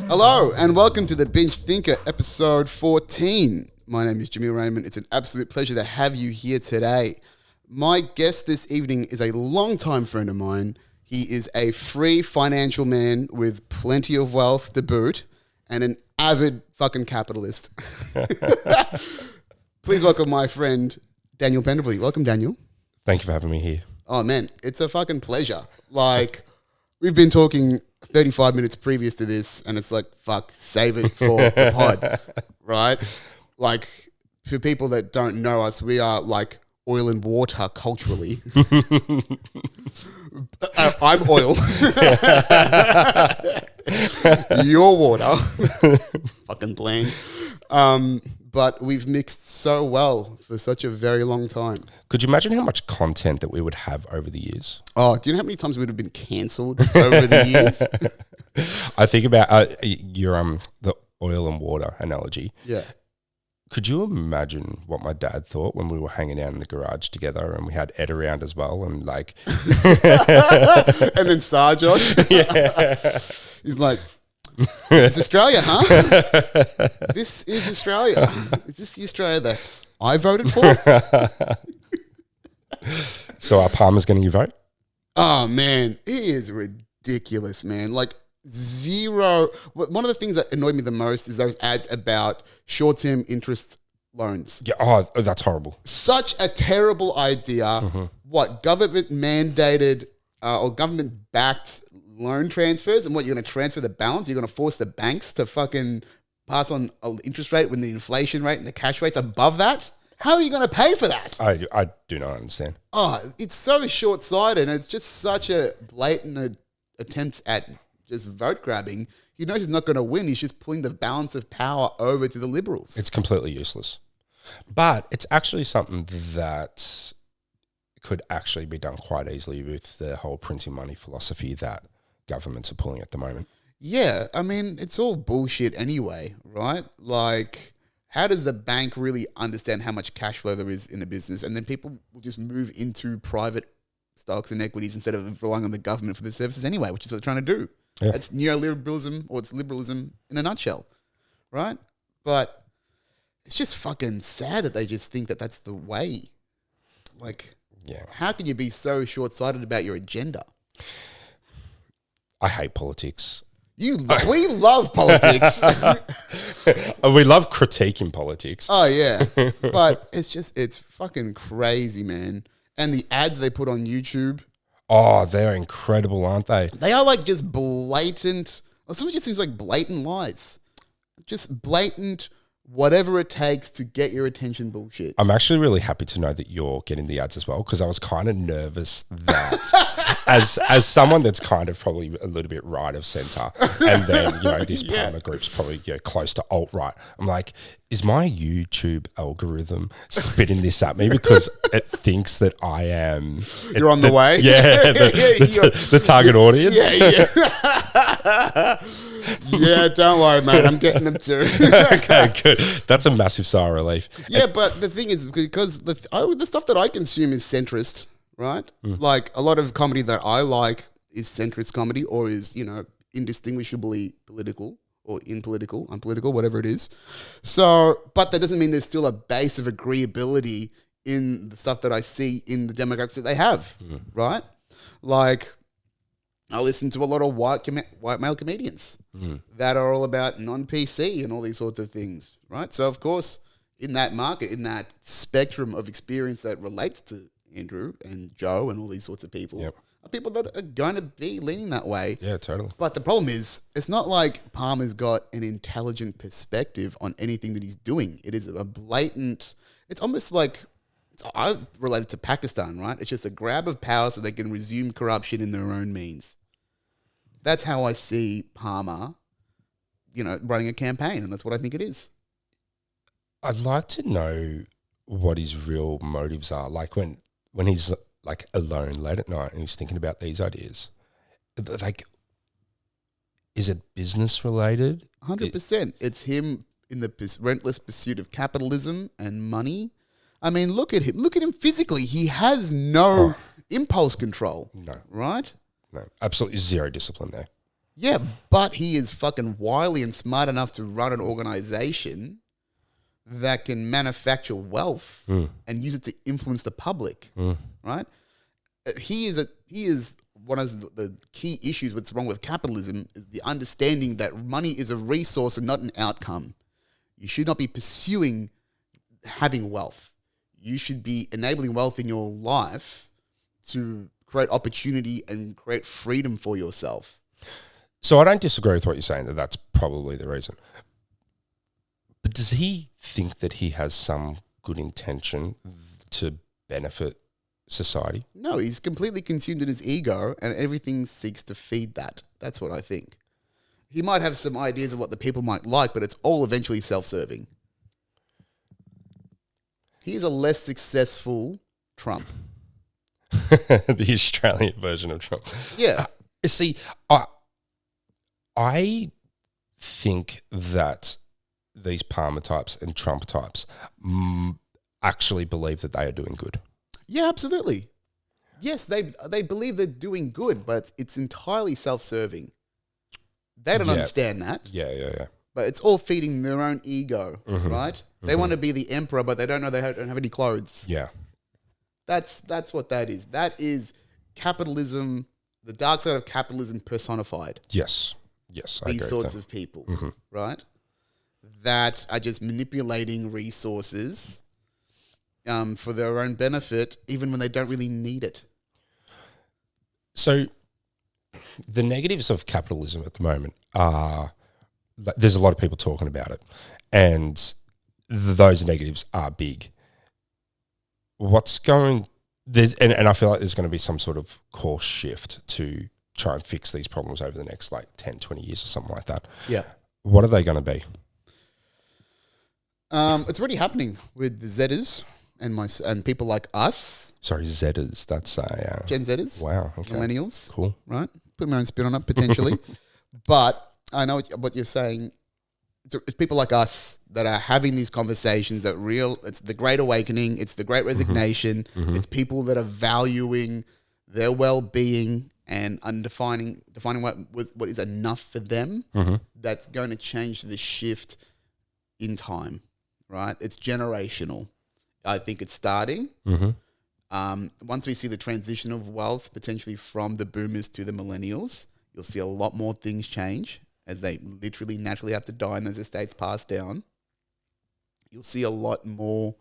Hello and welcome to the Binge Thinker episode 14. My name is Jameel. It's an absolute pleasure to have you here today. My guest this evening is a longtime friend of mine. He is a free financial man with plenty of wealth to boot and an avid fucking capitalist. Please welcome my friend Daniel Pendlebury. Welcome, Daniel. Thank you for having me here. Oh man, it's a fucking pleasure. Like, we've been talking 35 minutes previous to this, and it's like, fuck, save it for the pod, right? Like, for people that don't know us, we are like oil and water culturally. I'm oil. You're water. Fucking bland. But we've mixed so well for such a very long time. Could you imagine how much content that we would have over the years? Oh, do you know how many times we would have been cancelled over the years? I think about your the oil and water analogy. Yeah. Could you imagine what my dad thought when we were hanging out in the garage together and we had Ed around as well and like... and then Josh. Yeah. He's like, this is Australia, huh? This is Australia. Is this the Australia that I voted for? So are Palmers getting your vote? Oh, man. It is ridiculous, man. Like, zero. One of the things that annoyed me the most is those ads about short-term interest loans. Yeah. Oh, that's horrible. Such a terrible idea. Mm-hmm. What, government mandated or government backed loan transfers, and what, you're going to transfer the balance? You're going to force the banks to fucking pass on an interest rate when the inflation rate and the cash rate's above that? How are you going to pay for that? I do not understand. Oh, it's so short-sighted, and it's just such a blatant attempt at just vote grabbing. He knows he's not going to win. He's just pulling the balance of power over to the Liberals. It's completely useless. But it's actually something that could actually be done quite easily with the whole printing money philosophy that governments are pulling at the moment. Yeah, I mean, it's all bullshit anyway, right? Like, how does the bank really understand how much cash flow there is in a business? And then people will just move into private stocks and equities instead of relying on the government for the services anyway, which is what they're trying to do. Yeah. It's neoliberalism, or it's liberalism in a nutshell, right? But it's just fucking sad that they just think that that's the way. Like, yeah, how can you be so short-sighted about your agenda? I hate politics. We love politics. We love critiquing politics. Oh, yeah. But it's fucking crazy, man. And the ads they put on YouTube. Oh, they're incredible, aren't they? They are like just blatant. Some of it just seems like blatant lies. Just blatant, whatever it takes to get your attention bullshit. I'm actually really happy to know that you're getting the ads as well, because I was kind of nervous that as someone that's kind of probably a little bit right of centre, and then, this Palmer group's probably close to alt-right. I'm like, is my YouTube algorithm spitting this at me because it thinks that I am... You're on the way? Yeah, the target audience. Yeah. Yeah, don't worry, mate. I'm getting them too. Okay, good. That's a massive sigh of relief. Yeah, but the thing is, because the stuff that I consume is centrist, right? Like, a lot of comedy that I like is centrist comedy, or is, indistinguishably political, or unpolitical, whatever it is. So, but that doesn't mean there's still a base of agreeability in the stuff that I see in the demographics that they have, right? Like, I listen to a lot of white male comedians that are all about non-PC and all these sorts of things, right? So, of course, in that market, in that spectrum of experience that relates to Andrew and Joe and all these sorts of people, are people that are going to be leaning that way. Yeah, totally. But the problem is, it's not like Palmer's got an intelligent perspective on anything that he's doing. It is a blatant... It's almost like... I related to Pakistan, right? It's just a grab of power so they can resume corruption in their own means. That's how I see Palmer, running a campaign, and that's what I think it is. I'd like to know what his real motives are. Like when he's like alone late at night and he's thinking about these ideas. Like, is it business related? 100%. It's him in the relentless pursuit of capitalism and money. I mean, look at him. Look at him physically. He has no impulse control. No. Right? No. Absolutely zero discipline there. Yeah, but he is fucking wily and smart enough to run an organization that can manufacture wealth and use it to influence the public, right? He is one of the key issues what's wrong with capitalism is the understanding that money is a resource and not an outcome. You should not be pursuing having wealth. You should be enabling wealth in your life to create opportunity and create freedom for yourself. So I don't disagree with what you're saying, that that's probably the reason. But does he think that he has some good intention to benefit society? No, he's completely consumed in his ego and everything seeks to feed that. That's what I think. He might have some ideas of what the people might like, but it's all eventually self-serving. He's a less successful Trump. The Australian version of Trump. Yeah. See, I think that these Palmer types and Trump types actually believe that they are doing good. Yeah, absolutely. Yes, they believe they're doing good, but it's entirely self-serving. They don't understand that. Yeah. But it's all feeding their own ego, right? They want to be the emperor, but they don't know they don't have any clothes. Yeah. That's what that is. That is capitalism, the dark side of capitalism personified. Yes, I These agree sorts with of people, right? That are just manipulating resources for their own benefit, even when they don't really need it. So the negatives of capitalism at the moment are, there's a lot of people talking about it, and those negatives are big. And I feel like there's going to be some sort of course shift to try and fix these problems over the next 10, 20 years or something like that. Yeah. What are they going to be? It's already happening with the Zetters and people like us. Sorry, Zetters. That's Gen Zetters. Wow. Okay. Millennials. Cool. Right? Put my own spin on it, potentially. But I know what you're saying. It's people like us that are having these conversations it's the Great Awakening, it's the Great Resignation, it's people that are valuing their well-being and defining what is enough for them. That's going to change the shift in time, right? It's generational. I think it's starting. Once we see the transition of wealth potentially from the boomers to the millennials, you'll see a lot more things change as they literally naturally have to die and as estates pass down. You'll see a lot more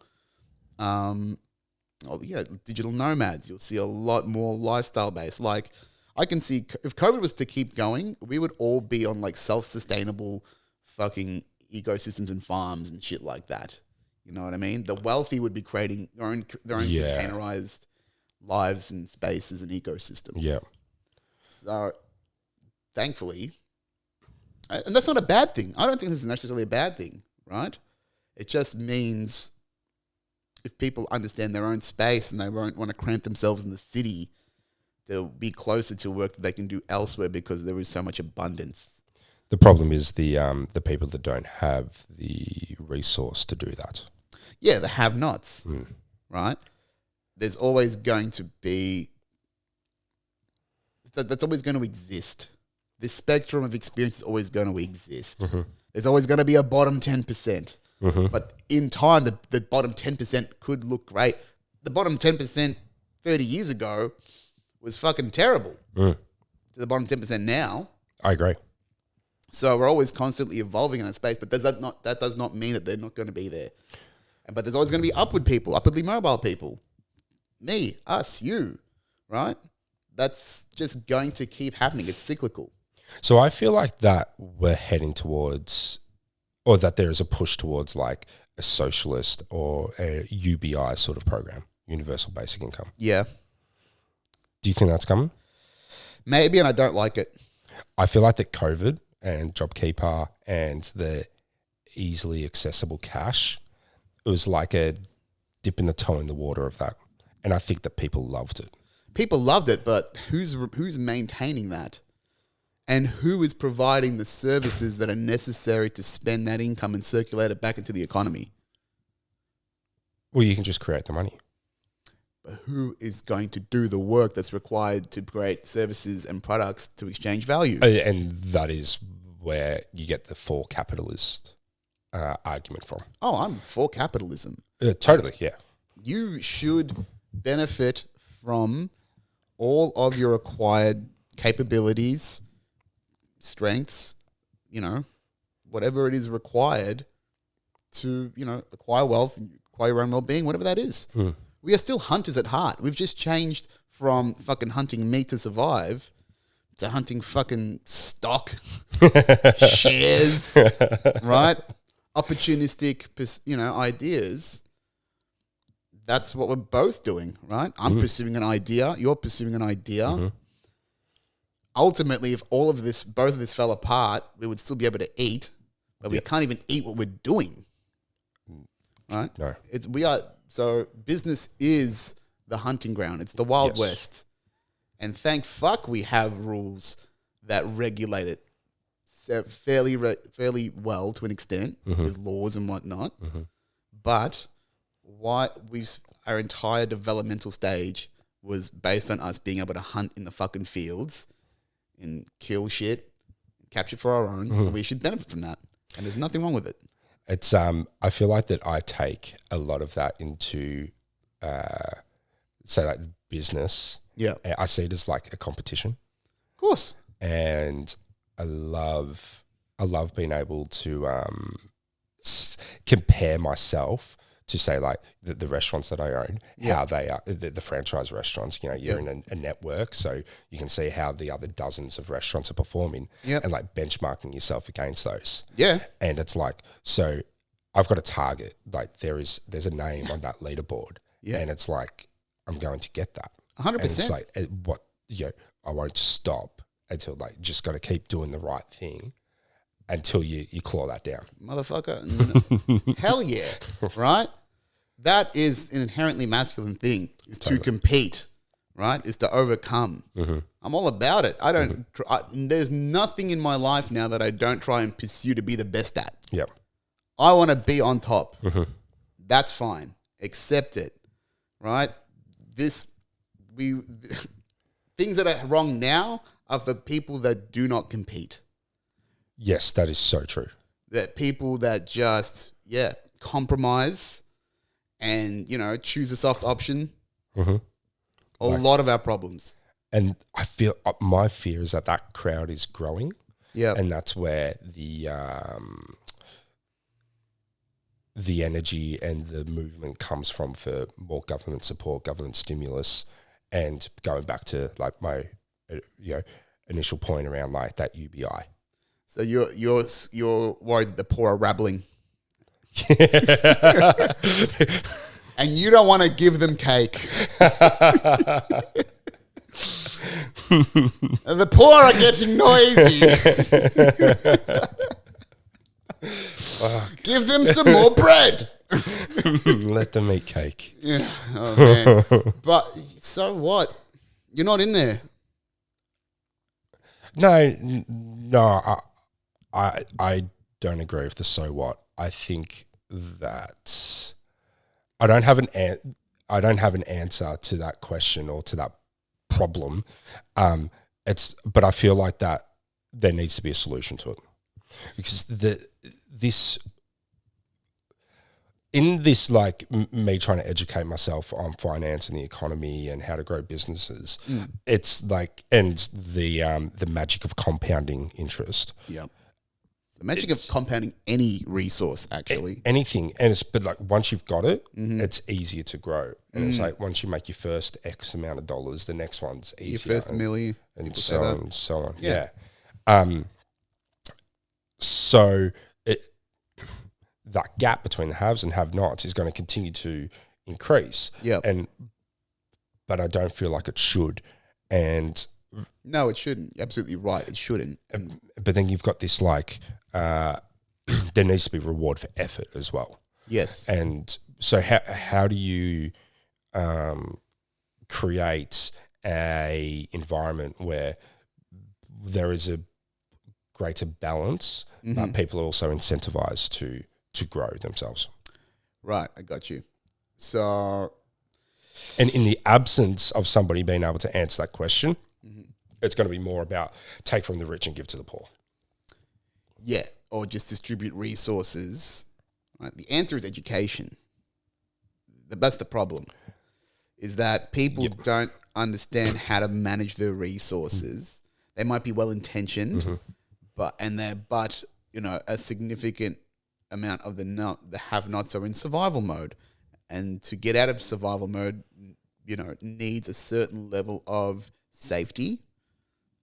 digital nomads. You'll see a lot more lifestyle based. Like, I can see if COVID was to keep going, we would all be on self-sustainable fucking ecosystems and farms and shit like that. You know what I mean? The wealthy would be creating their own containerized lives and spaces and ecosystems. Yeah. So, thankfully, and that's not a bad thing. I don't think this is necessarily a bad thing, right? It just means if people understand their own space and they won't want to cramp themselves in the city, they'll be closer to work that they can do elsewhere because there is so much abundance. The problem is the people that don't have the resource to do that. Yeah, the have-nots, right? There's always going to be... That's always going to exist. This spectrum of experience is always going to exist. There's always going to be a bottom 10%. But in time, the bottom 10% could look great. The bottom 10% 30 years ago was fucking terrible. To the bottom 10% now. I agree. So we're always constantly evolving in that space, but that does not mean that they're not going to be there. But there's always going to be upwardly mobile people. Me, us, you, right? That's just going to keep happening. It's cyclical. So I feel like that we're heading towards, or that there is a push towards a socialist or a UBI sort of program, universal basic income. Yeah. Do you think that's coming? Maybe, and I don't like it. I feel like that COVID and JobKeeper and the easily accessible cash, it was like a dip in the toe in the water of that. And I think that people loved it. People loved it, but who's maintaining that? And who is providing the services that are necessary to spend that income and circulate it back into the economy? Well, you can just create the money. but who is going to do the work that's required to create services and products to exchange value? And that is where you get the for capitalist argument from. Oh, I'm for capitalism. Totally, yeah. You should benefit from all of your acquired capabilities, strengths, whatever it is required to, acquire wealth, acquire your own well-being, whatever that is. We are still hunters at heart. We've just changed from fucking hunting meat to survive to hunting fucking stock, shares, right? Opportunistic, ideas. That's what we're both doing, right? I'm pursuing an idea. You're pursuing an idea. Ultimately, if both of this fell apart, we would still be able to eat, but we can't even eat what we're doing, right? No. So business is the hunting ground. It's the Wild West. And thank fuck we have rules that regulate it fairly well to an extent with laws and whatnot. But our entire developmental stage was based on us being able to hunt in the fucking fields and kill shit, capture for our own, and we should benefit from that. And there's nothing wrong with it. It's I feel like that I take a lot of that into say like business. Yeah. I see it as like a competition. Of course. And I love being able to compare myself to say like the restaurants that I own, how they are, the franchise restaurants, you're in a network, so you can see how the other dozens of restaurants are performing and like benchmarking yourself against those. Yeah. And it's like, so I've got a target, like there's a name on that leaderboard and it's like, I'm going to get that. 100%. And it's like, I won't stop until like, just got to keep doing the right thing until you claw that down. Motherfucker. Hell yeah. Right? That is an inherently masculine thing, is to compete, right? Is to overcome. I'm all about it. I don't, there's nothing in my life now that I don't try and pursue to be the best at. Yep. I want to be on top. That's fine. Accept it, right? Things that are wrong now are for people that do not compete. Yes, that is so true. That people that just, compromise and, choose a soft option. A lot of our problems. And I feel my fear is that crowd is growing. Yeah. And that's where the energy and the movement comes from for more government support, government stimulus, and going back to like my initial point around like that UBI. So you're worried that the poor are rabbling. And you don't want to give them cake. The poor are getting noisy. Give them some more bread. Let them eat cake. Yeah. Oh man. But so what? You're not in there. No. I don't agree with the so what. I think that I don't have an answer to that question or to that problem. But I feel like that there needs to be a solution to it, because me trying to educate myself on finance and the economy and how to grow businesses, it's like, and the magic of compounding interest. Yep. The magic of compounding any resource, actually. Anything. But like once you've got it, it's easier to grow. And it's like once you make your first X amount of dollars, the next one's easier. Your first milli. And so on and so on. Yeah. So that gap between the haves and have-nots is going to continue to increase. Yeah. But I don't feel like it should. And no, it shouldn't. You're absolutely right. It shouldn't. But then you've got this like, there needs to be reward for effort as well. Yes. And so how do you create a environment where there is a greater balance, but people are also incentivized to grow themselves? Right, I got you. So And in the absence of somebody being able to answer that question, it's going to be more about take from the rich and give to the poor. Yeah, or just distribute resources. Right? The answer is education. That's the problem, is that people don't understand how to manage their resources. They might be well-intentioned, but a significant amount of the have-nots are in survival mode. And to get out of survival mode, needs a certain level of safety.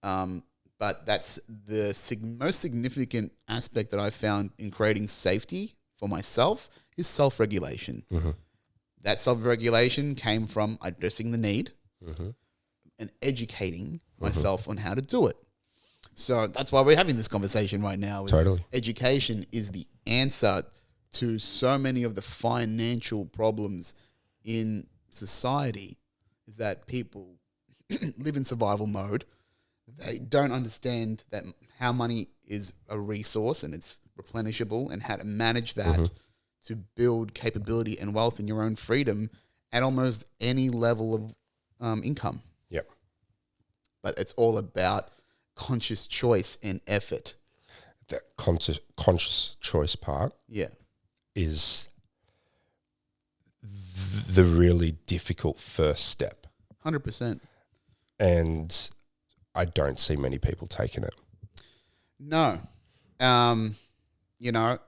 But that's the most significant aspect that I found in creating safety for myself is self-regulation. That self-regulation came from addressing the need and educating myself on how to do it. So that's why we're having this conversation right now. Totally. Education is the answer to so many of the financial problems in society, is that people live in survival mode. They don't understand that how money is a resource and it's replenishable, and how to manage that to build capability and wealth in your own freedom at almost any level of income. Yep. But it's all about conscious choice and effort. That conscious choice part is the really difficult first step. 100%. And I don't see many people taking it. No.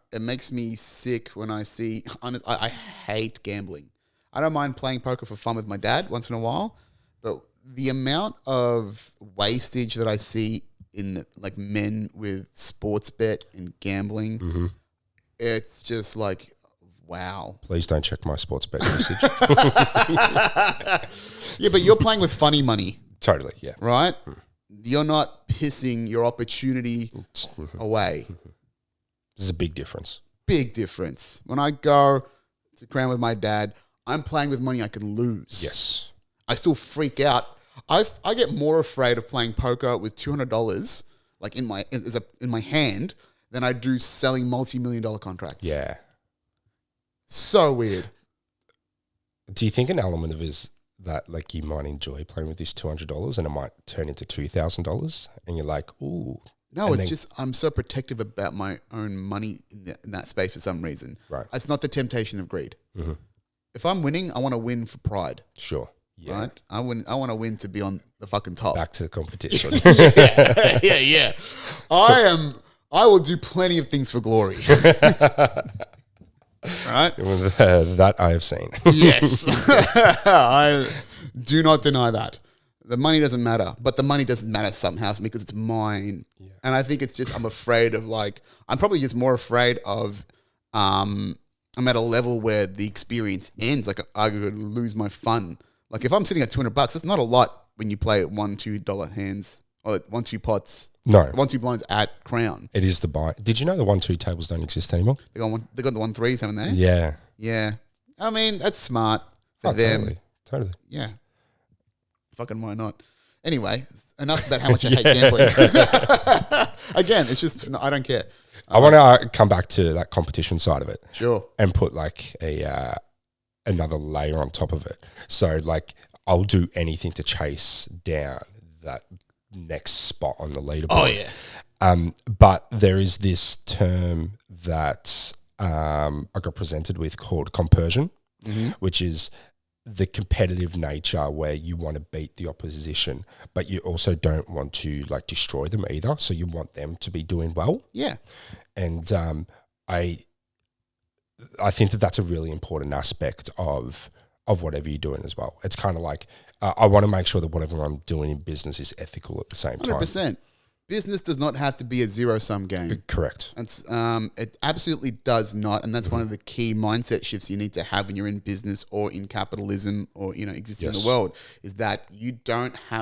It makes me sick when I see, I hate gambling. I don't mind playing poker for fun with my dad once in a while, but the amount of wastage that I see in men with sports bet and gambling, it's just like, wow. Please don't check my sports bet usage. Yeah, but you're playing with funny money. Totally, yeah. Right? You're not pissing your opportunity away. This is a big difference. Big difference. When I go to Crown with my dad, I'm playing with money I could lose. Yes. I still freak out. I get more afraid of playing poker with $200 in my hand than I do selling multi-million-dollar contracts. Yeah. So weird. Do you think an element of it is that you might enjoy playing with this $200 and it might turn into $2,000 and you're like, ooh. No, it's just I'm so protective about my own money in that space for some reason. Right. It's not the temptation of greed. If I'm winning, I want to win for pride. Sure. Yeah. Right? I want to win to be on the fucking top. Back to the competition. Yeah. I will do plenty of things for glory. Right? That I have seen. Yes. I do not deny that. The money doesn't matter, but the money doesn't matter somehow for me because it's mine. Yeah. And I think it's just, I'm afraid of I'm probably just more afraid of, I'm at a level where the experience ends. I could lose my fun. If I'm sitting at $200, that's not a lot when you play at $1-2 hands or 1-2 pots. No. 1-2 blinds at Crown. It is the buy. Did you know the 1-2 tables don't exist anymore? They got the 1-3s, haven't they? Yeah. Yeah. I mean, that's smart for them. Totally. Yeah. Fucking why not? Anyway, enough about how much I hate gambling. Again, it's just, I don't care. I want to come back to that competition side of it. Sure. And put another layer on top of it. So I'll do anything to chase down that next spot on the leaderboard. Oh yeah. But there is this term that I got presented with called compersion, which is the competitive nature where you want to beat the opposition, but you also don't want to destroy them either. So you want them to be doing well. Yeah. And I think that that's a really important aspect of whatever you're doing as well. It's kind of I want to make sure that whatever I'm doing in business is ethical at the same time. 100%. Business does not have to be a zero-sum game. Correct. It absolutely does not, and that's one of the key mindset shifts you need to have when you're in business or in capitalism or existing in the world. Is that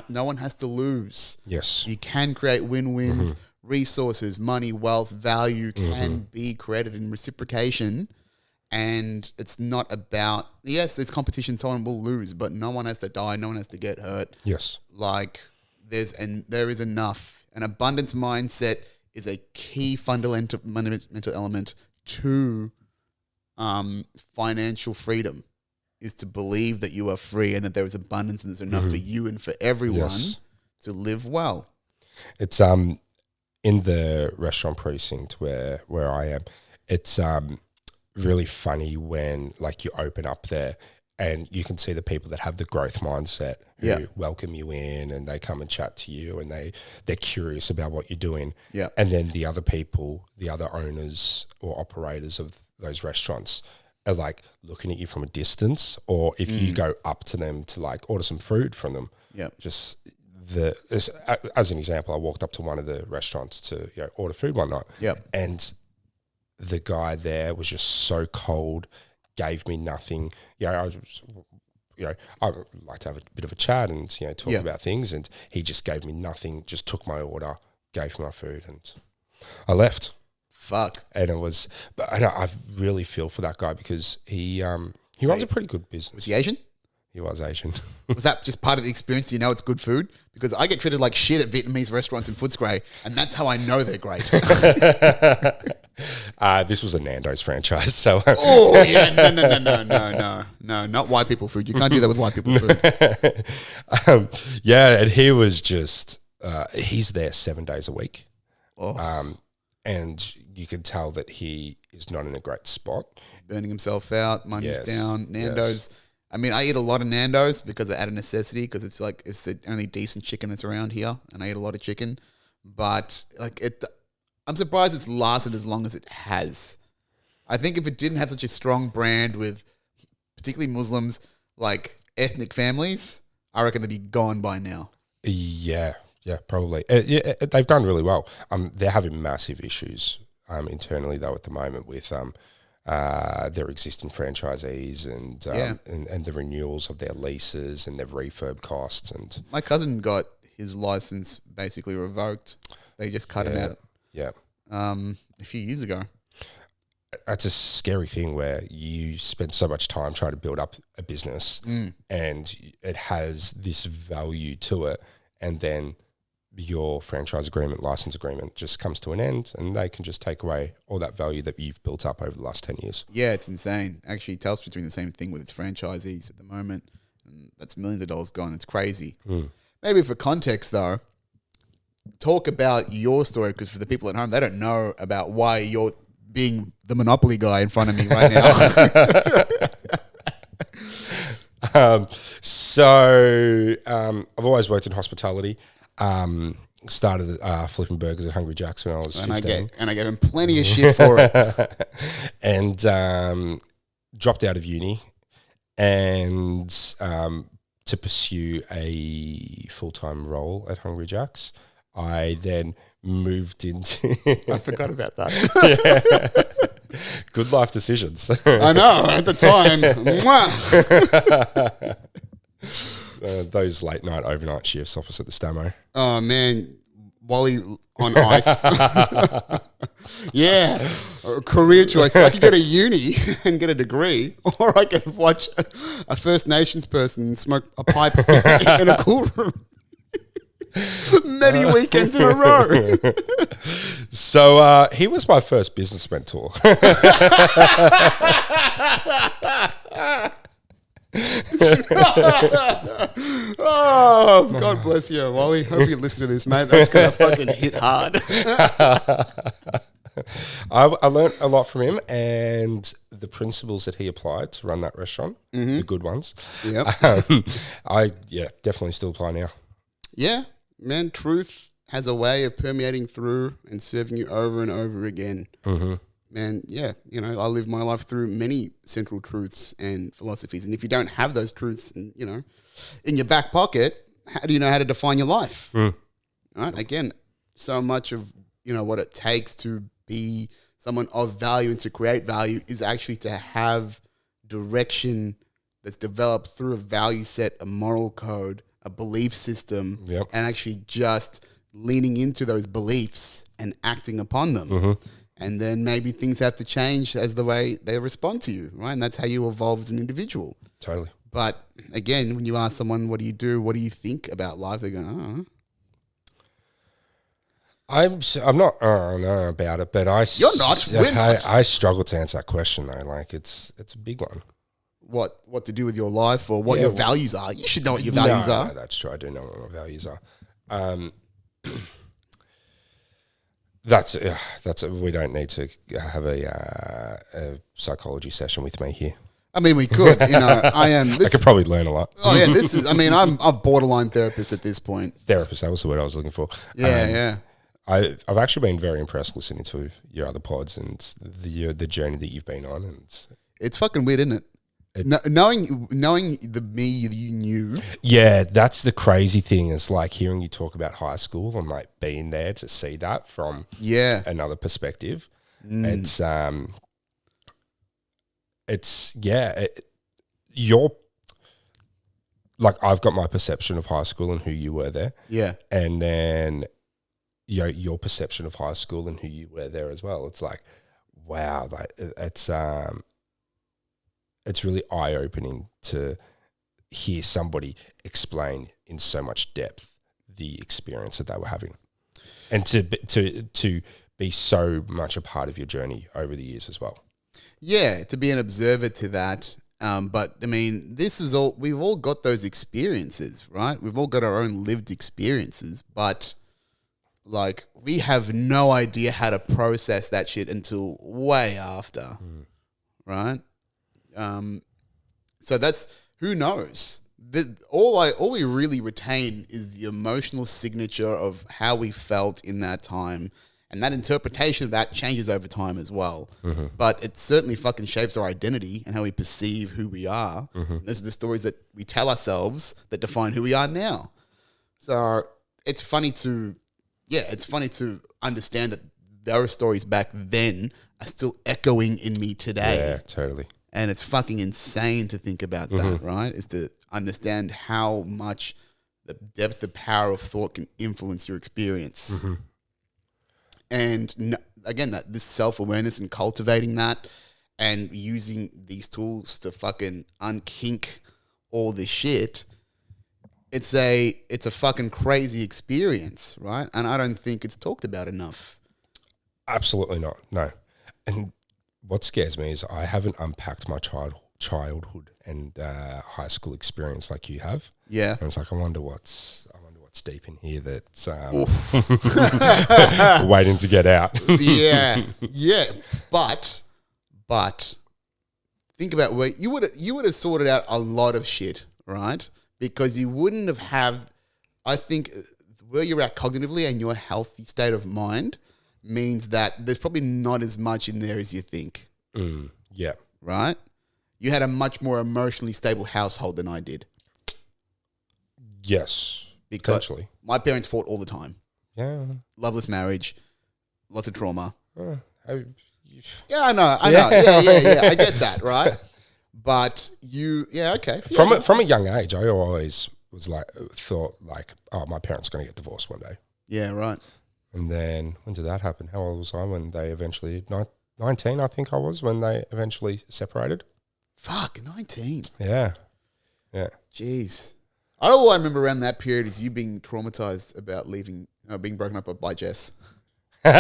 no one has to lose. Yes. You can create win-wins. Resources, money, wealth, value can be created in reciprocation, and it's not about there's competition. Someone will lose, but no one has to die. No one has to get hurt. Yes. There is enough. An abundance mindset is a key fundamental element to financial freedom. is to believe that you are free and that there is abundance and there's enough for you and for everyone to live well. It's in the restaurant precinct where I am. It's really funny when like you open up there and you can see the people that have the growth mindset who welcome you in and they come and chat to you and they're curious about what you're doing. Yeah. And then the other people, the other owners or operators of those restaurants are like looking at you from a distance, or if you go up to them to like order some food from them. Yeah. Just as an example, I walked up to one of the restaurants to order food one night. Yeah. And the guy there was just so cold, gave me nothing. I would like to have a bit of a chat and talk about things, and he just gave me nothing. Just took my order, gave me my food, and I left. Fuck. And it was, but I really feel for that guy because he runs a pretty good business. Was he Asian? He was Asian. Was that just part of the experience? You know it's good food? Because I get treated like shit at Vietnamese restaurants in Footscray, and that's how I know they're great. This was a Nando's franchise, so. Oh yeah, no, not white people food. You can't do that with white people food. And he was just he's there 7 days a week, and you can tell that he is not in a great spot, burning himself out, money's down. Nando's. I mean, I eat a lot of Nando's because out of necessity, because it's the only decent chicken that's around here, and I eat a lot of chicken. But I'm surprised it's lasted as long as it has. I think if it didn't have such a strong brand with particularly Muslims, like ethnic families, I reckon they'd be gone by now. Yeah, probably. They've done really well. They're having massive issues internally though at the moment with their existing franchisees and the renewals of their leases and their refurb costs. And my cousin got his license basically revoked. They just cut him out. Yeah. A few years ago. That's a scary thing where you spend so much time trying to build up a business and it has this value to it, and then your franchise agreement, license agreement just comes to an end, and they can just take away all that value that you've built up over the last 10 years. Yeah, it's insane. Actually, Telstra's doing the same thing with its franchisees at the moment. And that's millions of dollars gone. It's crazy. Maybe for context, though, talk about your story, because for the people at home, they don't know about why you're being the monopoly guy in front of me right now. I've always worked in hospitality. Started flipping burgers at Hungry Jack's when I was 15. And I gave him plenty of shit for it. And dropped out of uni and to pursue a full-time role at Hungry Jack's. I then moved into... I forgot about that. Good life decisions. I know, at the time. Those late night overnight shifts opposite the Stamo. Oh man, Wally on ice. Yeah, a career choice. I could go to uni and get a degree, or I could watch a First Nations person smoke a pipe in a cool room many weekends in a row. So he was my first business mentor. Oh, God bless you, Wally. Hope you listen to this, mate. That's gonna fucking hit hard. I learned a lot from him and the principles that he applied to run that restaurant, the good ones. Yep. I definitely still apply now. Yeah, man. Truth has a way of permeating through and serving you over and over again. Man, yeah, I live my life through many central truths and philosophies. And if you don't have those truths, in your back pocket, how do you know how to define your life? Right? Again, so much of, what it takes to be someone of value and to create value is actually to have direction that's developed through a value set, a moral code, a belief system, and actually just leaning into those beliefs and acting upon them. And then maybe things have to change as the way they respond to you, right? And that's how you evolve as an individual. Totally. But again, when you ask someone, what do you do? What do you think about life? They're going, I'm not about it, but You're not. We're not. I struggle to answer that question though. Like it's a big one. what to do with your life or what your values are. You should know what your values are. No, that's true. I do know what my values are. We don't need to have a psychology session with me here. I mean, we could. I could probably learn a lot. Oh yeah, this is. I mean, I'm a borderline therapist at this point. Therapist, that was the word I was looking for. Yeah. I've actually been very impressed listening to your other pods and the journey that you've been on, and it's fucking weird, isn't it? Knowing the me you knew. Yeah, that's the crazy thing. Is like hearing you talk about high school and like being there to see that from another perspective. You're like, I've got my perception of high school and who you were there. Yeah. And then your perception of high school and who you were there as well. It's like, wow, like it's really eye-opening to hear somebody explain in so much depth the experience that they were having, and to be so much a part of your journey over the years as well. Yeah, to be an observer to that. But I mean, we've all got those experiences, right? We've all got our own lived experiences, but like we have no idea how to process that shit until way after, right? So that's, who knows? All we really retain is the emotional signature of how we felt in that time. And that interpretation of that changes over time as well. Mm-hmm. But it certainly fucking shapes our identity and how we perceive who we are. Mm-hmm. Those are the stories that we tell ourselves that define who we are now. So it's funny to understand that those stories back then are still echoing in me today. Yeah, totally. And it's fucking insane to think about that, right? Is to understand how much the depth, the power of thought can influence your experience. Mm-hmm. And again, that this self-awareness and cultivating that and using these tools to fucking unkink all this shit, it's a fucking crazy experience, right? And I don't think it's talked about enough. Absolutely not, no. And what scares me is I haven't unpacked my childhood and high school experience like you have. Yeah. And it's like, I wonder what's deep in here that's waiting to get out. Yeah. But think about where you would have sorted out a lot of shit, right? Because you wouldn't have had, I think, where you're at cognitively and your healthy state of mind means that there's probably not as much in there as you think. Yeah. Right? You had a much more emotionally stable household than I did. Yes. Because my parents fought all the time. Yeah. Loveless marriage, lots of trauma. Yeah, I know. Yeah. I get that, right? But okay. From a young age, I always thought, oh, my parents are going to get divorced one day. Yeah, right. And then when did that happen? How old was I when they eventually, 19, I think I was, when they eventually separated. Fuck, 19. Yeah. Jeez. All I remember around that period is you being traumatized about leaving, being broken up by Jess. I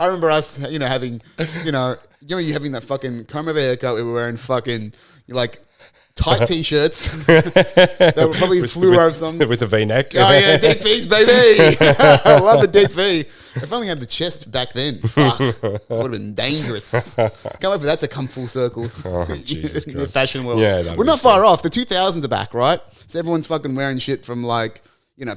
remember us, having, you having that fucking comb over haircut. We were wearing fucking, tight t-shirts that were probably fluoro or something. With a V-neck. Oh, yeah, deep V's, baby. I love the deep V. If I only had the chest back then, fuck, it would have been dangerous. Can't wait for that to come full circle in the fashion world. Yeah, we're not far off. The 2000s are back, right? So everyone's fucking wearing shit from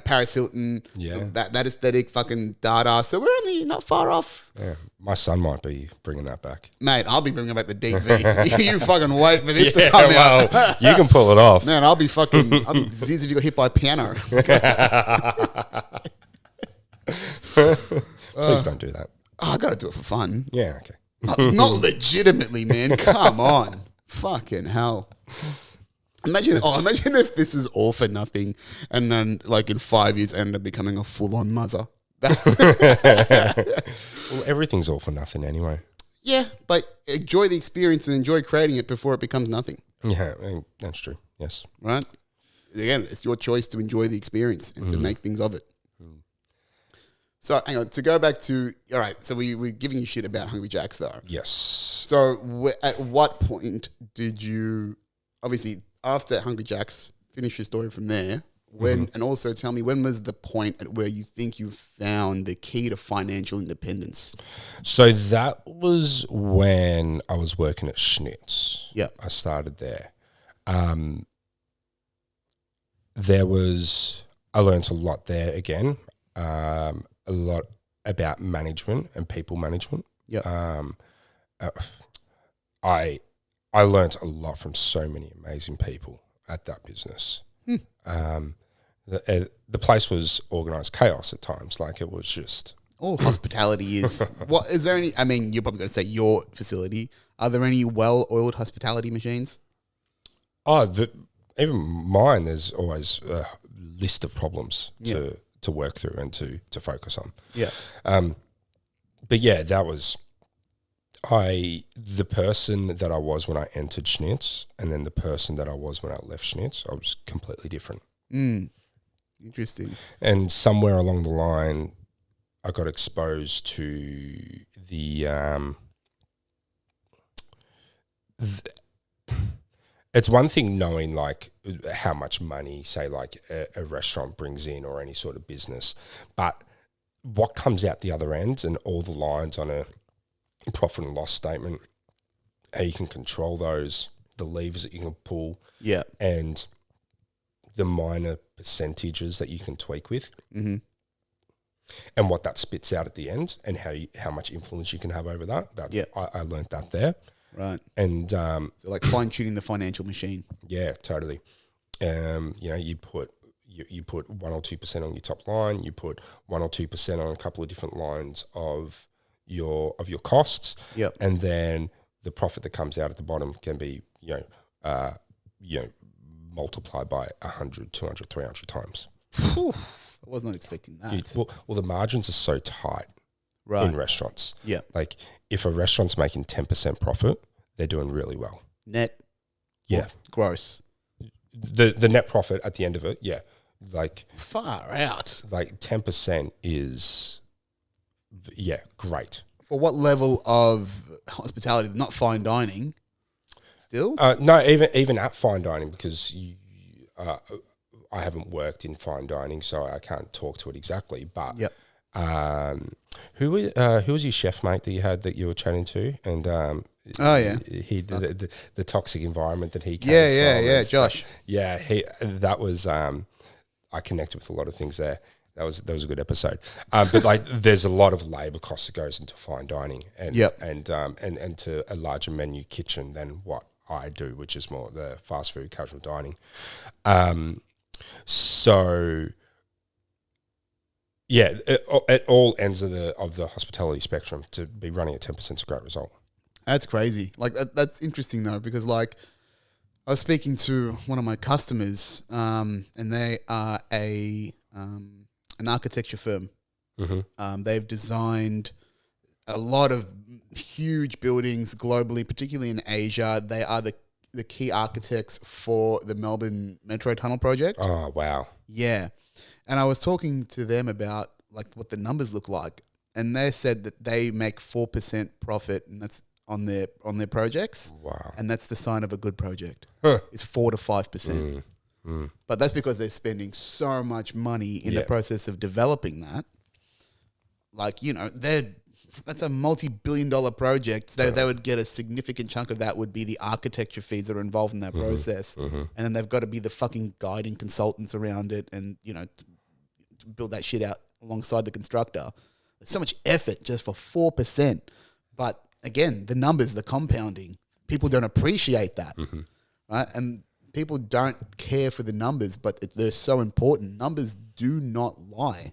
Paris Hilton, that aesthetic, fucking Dada. So we're only not far off. Yeah, my son might be bringing that back. Mate, I'll be bringing back the deep V. You fucking wait for this to come out. You can pull it off. Man, I'll be ziz if you got hit by a piano. Please don't do that. I got to do it for fun. Yeah, okay. Not legitimately, man. Come on. Fucking hell. Imagine if this is all for nothing and then in 5 years end up becoming a full-on mother. Well, everything's all for nothing anyway. Yeah, but enjoy the experience and enjoy creating it before it becomes nothing. Yeah, that's true. Yes. Right? Again, it's your choice to enjoy the experience and to make things of it. So hang on, to go back to, all right, so we're giving you shit about Hungry Jack's though. Yes. So at what point did you, obviously after Hungry Jack's, finish your story from there, when, and also tell me, when was the point at where you think you found the key to financial independence? So that was when I was working at Schnitz. Yeah. I started there. I learned a lot there again. A lot about management and people management. Yeah. I learned a lot from so many amazing people at that business. The place was organised chaos at times. Like, it was just... All hospitality is... What is there any... I mean, you're probably going to say your facility. Are there any well-oiled hospitality machines? Even mine, there's always a list of problems to work through and to focus on. Yeah. But yeah, that was... the person that I was when I entered Schnitz, and then the person that I was when I left Schnitz, I was completely different. Interesting. And somewhere along the line, I got exposed to it's one thing knowing like how much money, say like a restaurant brings in or any sort of business, but what comes out the other end and all the lines on a profit and loss statement, how you can control those, the levers that you can pull, and the minor percentages that you can tweak with, and what that spits out at the end, and how much influence you can have over that. I learned that there. Right. And so like fine tuning the financial machine. Yeah, totally. You put 1 or 2% on your top line, you put 1 or 2% on a couple of different lines of your costs. Yep. And then the profit that comes out at the bottom can be, multiplied by 100, 200, 300 times. I was not expecting that. Well, the margins are so tight in restaurants. Yeah. Like, if a restaurant's making 10% profit, they're doing really well. Net? Yeah. Gross? The net profit at the end of it, yeah. Like, far out. Like 10% is, great. For what level of hospitality? Not fine dining. Still? No, even at fine dining, because I haven't worked in fine dining, so I can't talk to it exactly. But who was your chef mate that you had that you were chatting to? And the toxic environment that he came from. Josh. Yeah, that was I connected with a lot of things there. That was a good episode. But like, there's a lot of labour cost that goes into fine dining and to a larger menu kitchen than what I do, which is more the fast food casual dining. So yeah, at all ends of the hospitality spectrum, to be running at 10% is a great result. That's crazy. Like that's interesting though, because like I was speaking to one of my customers, and they are an architecture firm. They've designed a lot of huge buildings globally, particularly in Asia. They are the key architects for the Melbourne Metro Tunnel project. Oh, wow. Yeah. And I was talking to them about like what the numbers look like. And they said that they make 4% profit, and that's on their projects. Wow. And that's the sign of a good project. Huh. It's 4 to 5%. But that's because they're spending so much money in the process of developing that. Like, that's a multi-billion-dollar project. They would get a significant chunk of that would be the architecture fees that are involved in that process. And then they've got to be the fucking guiding consultants around it and, to build that shit out alongside the constructor. There's so much effort just for 4%. But again, the numbers, the compounding, people don't appreciate that. Right? And people don't care for the numbers, but they're so important. Numbers do not lie.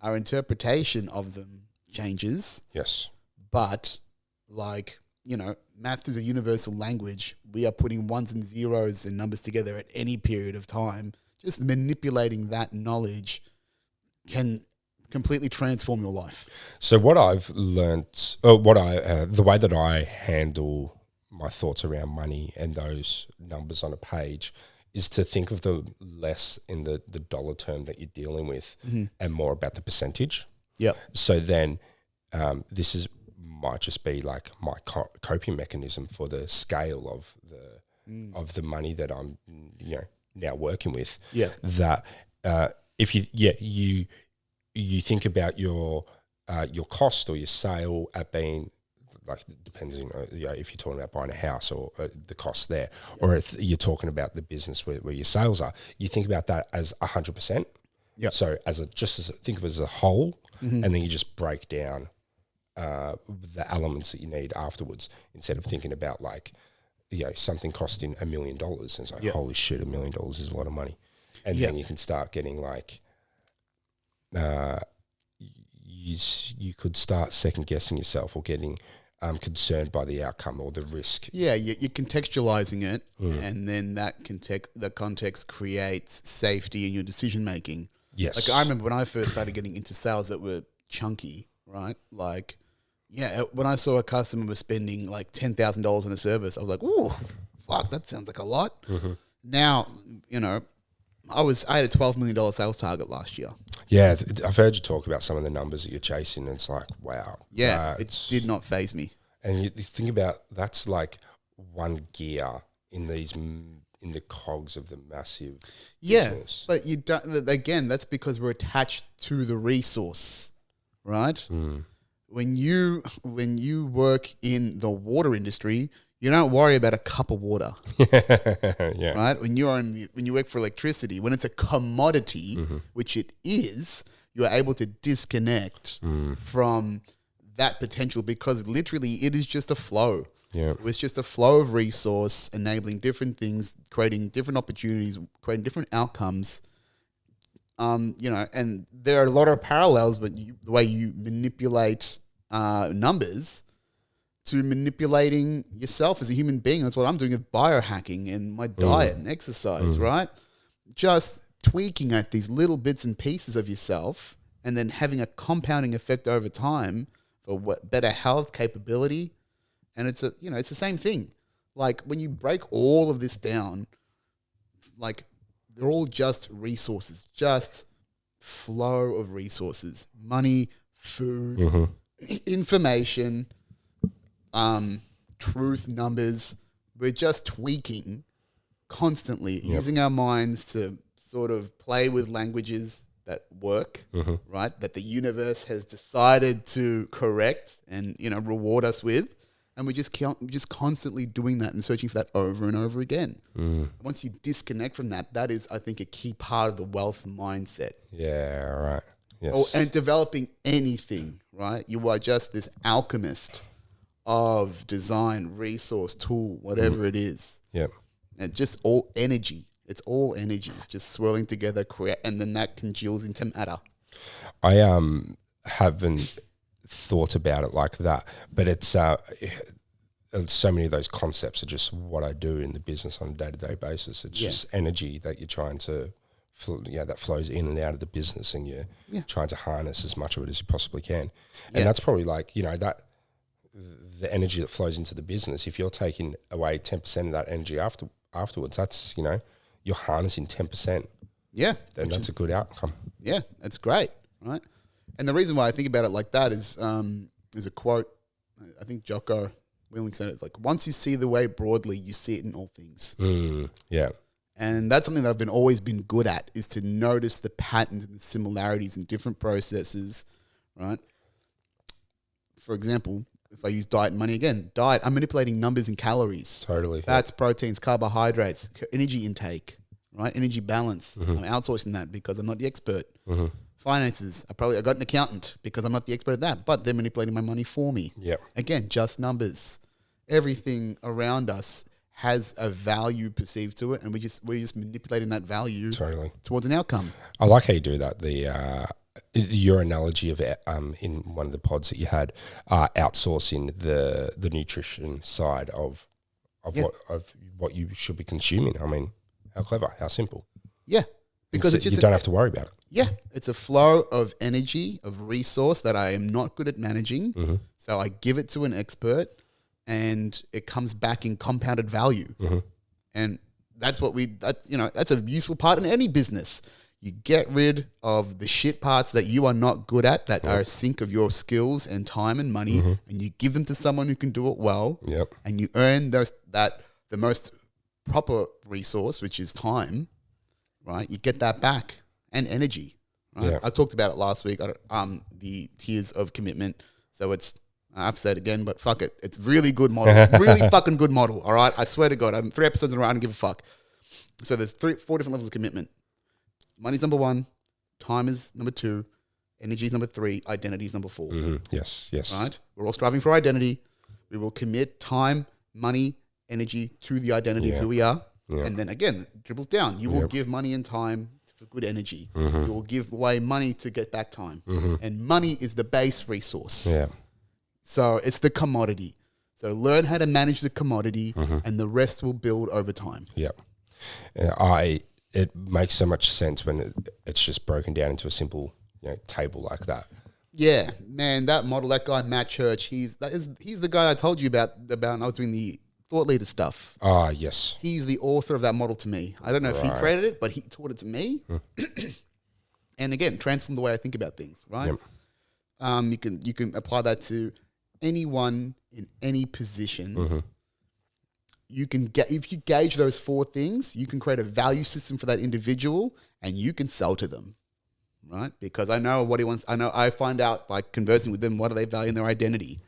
Our interpretation of them changes. Yes. But math is a universal language. We are putting ones and zeros and numbers together at any period of time. Just manipulating that knowledge can completely transform your life. So what I've learnt, the way that I handle my thoughts around money and those numbers on a page is to think of them less in the dollar term that you're dealing with and more about the percentage. Yep. So then might just be like my coping mechanism for the scale of the money that I'm now working with. Yeah. That if you think about your cost or your sale at being like, depends if you're talking about buying a house or the cost there, or if you're talking about the business where your sales are, you think about that as 100%. Yeah. So think of it as a whole, and then you just break down the elements that you need afterwards, instead of thinking about like, something costing $1 million, and it's like, holy shit, $1 million is a lot of money. And then you can start getting like, you could start second guessing yourself or getting concerned by the outcome or the risk. Yeah, you're contextualizing it, and then the context creates safety in your decision making. Yes. Like I remember when I first started getting into sales that were chunky, right? Like, when I saw a customer was spending like $10,000 on a service, I was like, ooh, fuck, that sounds like a lot. Now, I had a $12 million sales target last year. Yeah, I've heard you talk about some of the numbers that you're chasing, and it's like, wow. Yeah, it did not faze me. And you think about, that's like one gear in the cogs of the massive business. But you don't. Again, that's because we're attached to the resource, right? When you work in the water industry, you don't worry about a cup of water, right? When you work for electricity, when it's a commodity, which it is, you are able to disconnect from that potential, because literally it is just a flow. Yeah, it's just a flow of resource, enabling different things, creating different opportunities, creating different outcomes. And there are a lot of parallels, but the way you manipulate numbers to manipulating yourself as a human being. That's what I'm doing with biohacking and my diet and exercise, right? Just tweaking at these little bits and pieces of yourself, and then having a compounding effect over time for better health capability. And it's the same thing. Like when you break all of this down, like they're all just resources, just flow of resources, money, food, information, truth, numbers. We're just tweaking constantly, using our minds to sort of play with languages that work, right? That the universe has decided to correct and, reward us with. And we're just constantly doing that and searching for that over and over again. Once you disconnect from that, that is, I think, a key part of the wealth mindset. Yeah, right. Yes. Oh, and developing anything, right? You are just this alchemist of design, resource, tool, whatever it is. Yep. And just all energy. It's all energy, just swirling together, and then that congeals into matter. I haven't thought about it like that, but it's so many of those concepts are just what I do in the business on a day-to-day basis. It's just energy that you're trying to that flows in and out of the business, and you're trying to harness as much of it as you possibly can. And that's probably like, that the energy that flows into the business, if you're taking away 10% of that energy afterwards, that's, you're harnessing 10%. Yeah. Then that's a good outcome. Yeah, that's great, right? And the reason why I think about it like that is there's a quote, I think Jocko Willink said it, like, once you see the way broadly, you see it in all things. Yeah. And that's something that I've always been good at, is to notice the patterns and the similarities in different processes, right? For example, if I use diet and money again, diet, I'm manipulating numbers and calories. Totally. Fats, proteins, carbohydrates, energy intake, right? Energy balance. I'm outsourcing that because I'm not the expert. Finances, I got an accountant because I'm not the expert at that, but they're manipulating my money for me. Yep. Again, just numbers. Everything around us has a value perceived to it, and we're just manipulating that value towards an outcome. I like how you do that. Your analogy of in one of the pods that you had, outsourcing the nutrition side of what you should be consuming. I mean, how clever, how simple. Yeah, because it's just you don't have to worry about it. Yeah, it's a flow of energy, of resource that I am not good at managing. So I give it to an expert, and it comes back in compounded value. And that's that's a useful part in any business. You get rid of the shit parts that you are not good at, that are a sink of your skills and time and money, and you give them to someone who can do it well. Yep. And you earn the most proper resource, which is time, right? You get that back, and energy. Right? Yeah. I talked about it last week. The tiers of commitment. So I've said it again, but fuck it. It's really good model. Really fucking good model. All right. I swear to God, I'm 3 episodes in a row. I don't give a fuck. So there's 4 different levels of commitment. Money's number 1. Time is number 2. Energy is number 3. Identity is number 4. Yes. Right? We're all striving for identity. We will commit time, money, energy to the identity of who we are. Yeah. And then again, it dribbles down. You will give money and time for good energy. You will give away money to get back time. And money is the base resource. Yeah. So it's the commodity. So learn how to manage the commodity and the rest will build over time. Yep. It makes so much sense when it's just broken down into a simple table like that. Yeah, man, that model, that guy, Matt Church, he's the guy I told you about when I was doing the thought leader stuff. Ah, yes. He's the author of that model to me. I don't know if he created it, but he taught it to me. And again, transform the way I think about things, right? Yep. You can apply that to anyone in any position. You can get, if you gauge those 4 things, you can create a value system for that individual and you can sell to them, right? Because I know what he wants. I find out by conversing with them, what do they value in their identity?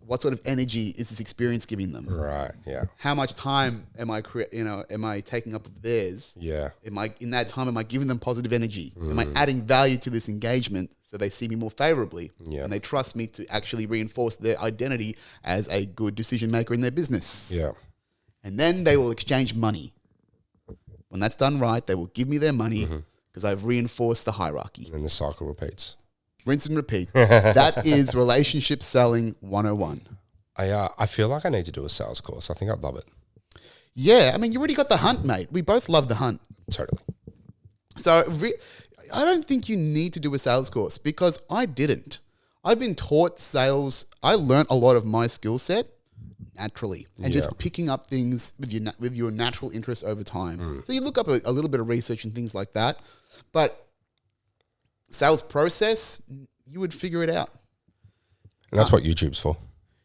What sort of energy is this experience giving them? Right. Yeah. How much time am I taking up of theirs? Yeah. In that time, am I giving them positive energy? Am I adding value to this engagement so they see me more favorably? Yeah. And they trust me to actually reinforce their identity as a good decision maker in their business. Yeah. And then they will exchange money. When that's done right, they will give me their money because I've reinforced the hierarchy. And the cycle repeats. Rinse and repeat. That is relationship selling 101. I feel like I need to do a sales course. I think I'd love it. Yeah. I mean, you already got the hunt, mate. We both love the hunt. Totally. So I don't think you need to do a sales course because I didn't. I've been taught sales. I learned a lot of my skill set naturally and just picking up things with your natural interest over time. So you look up a little bit of research and things like that, but sales process, you would figure it out. And that's what YouTube's for.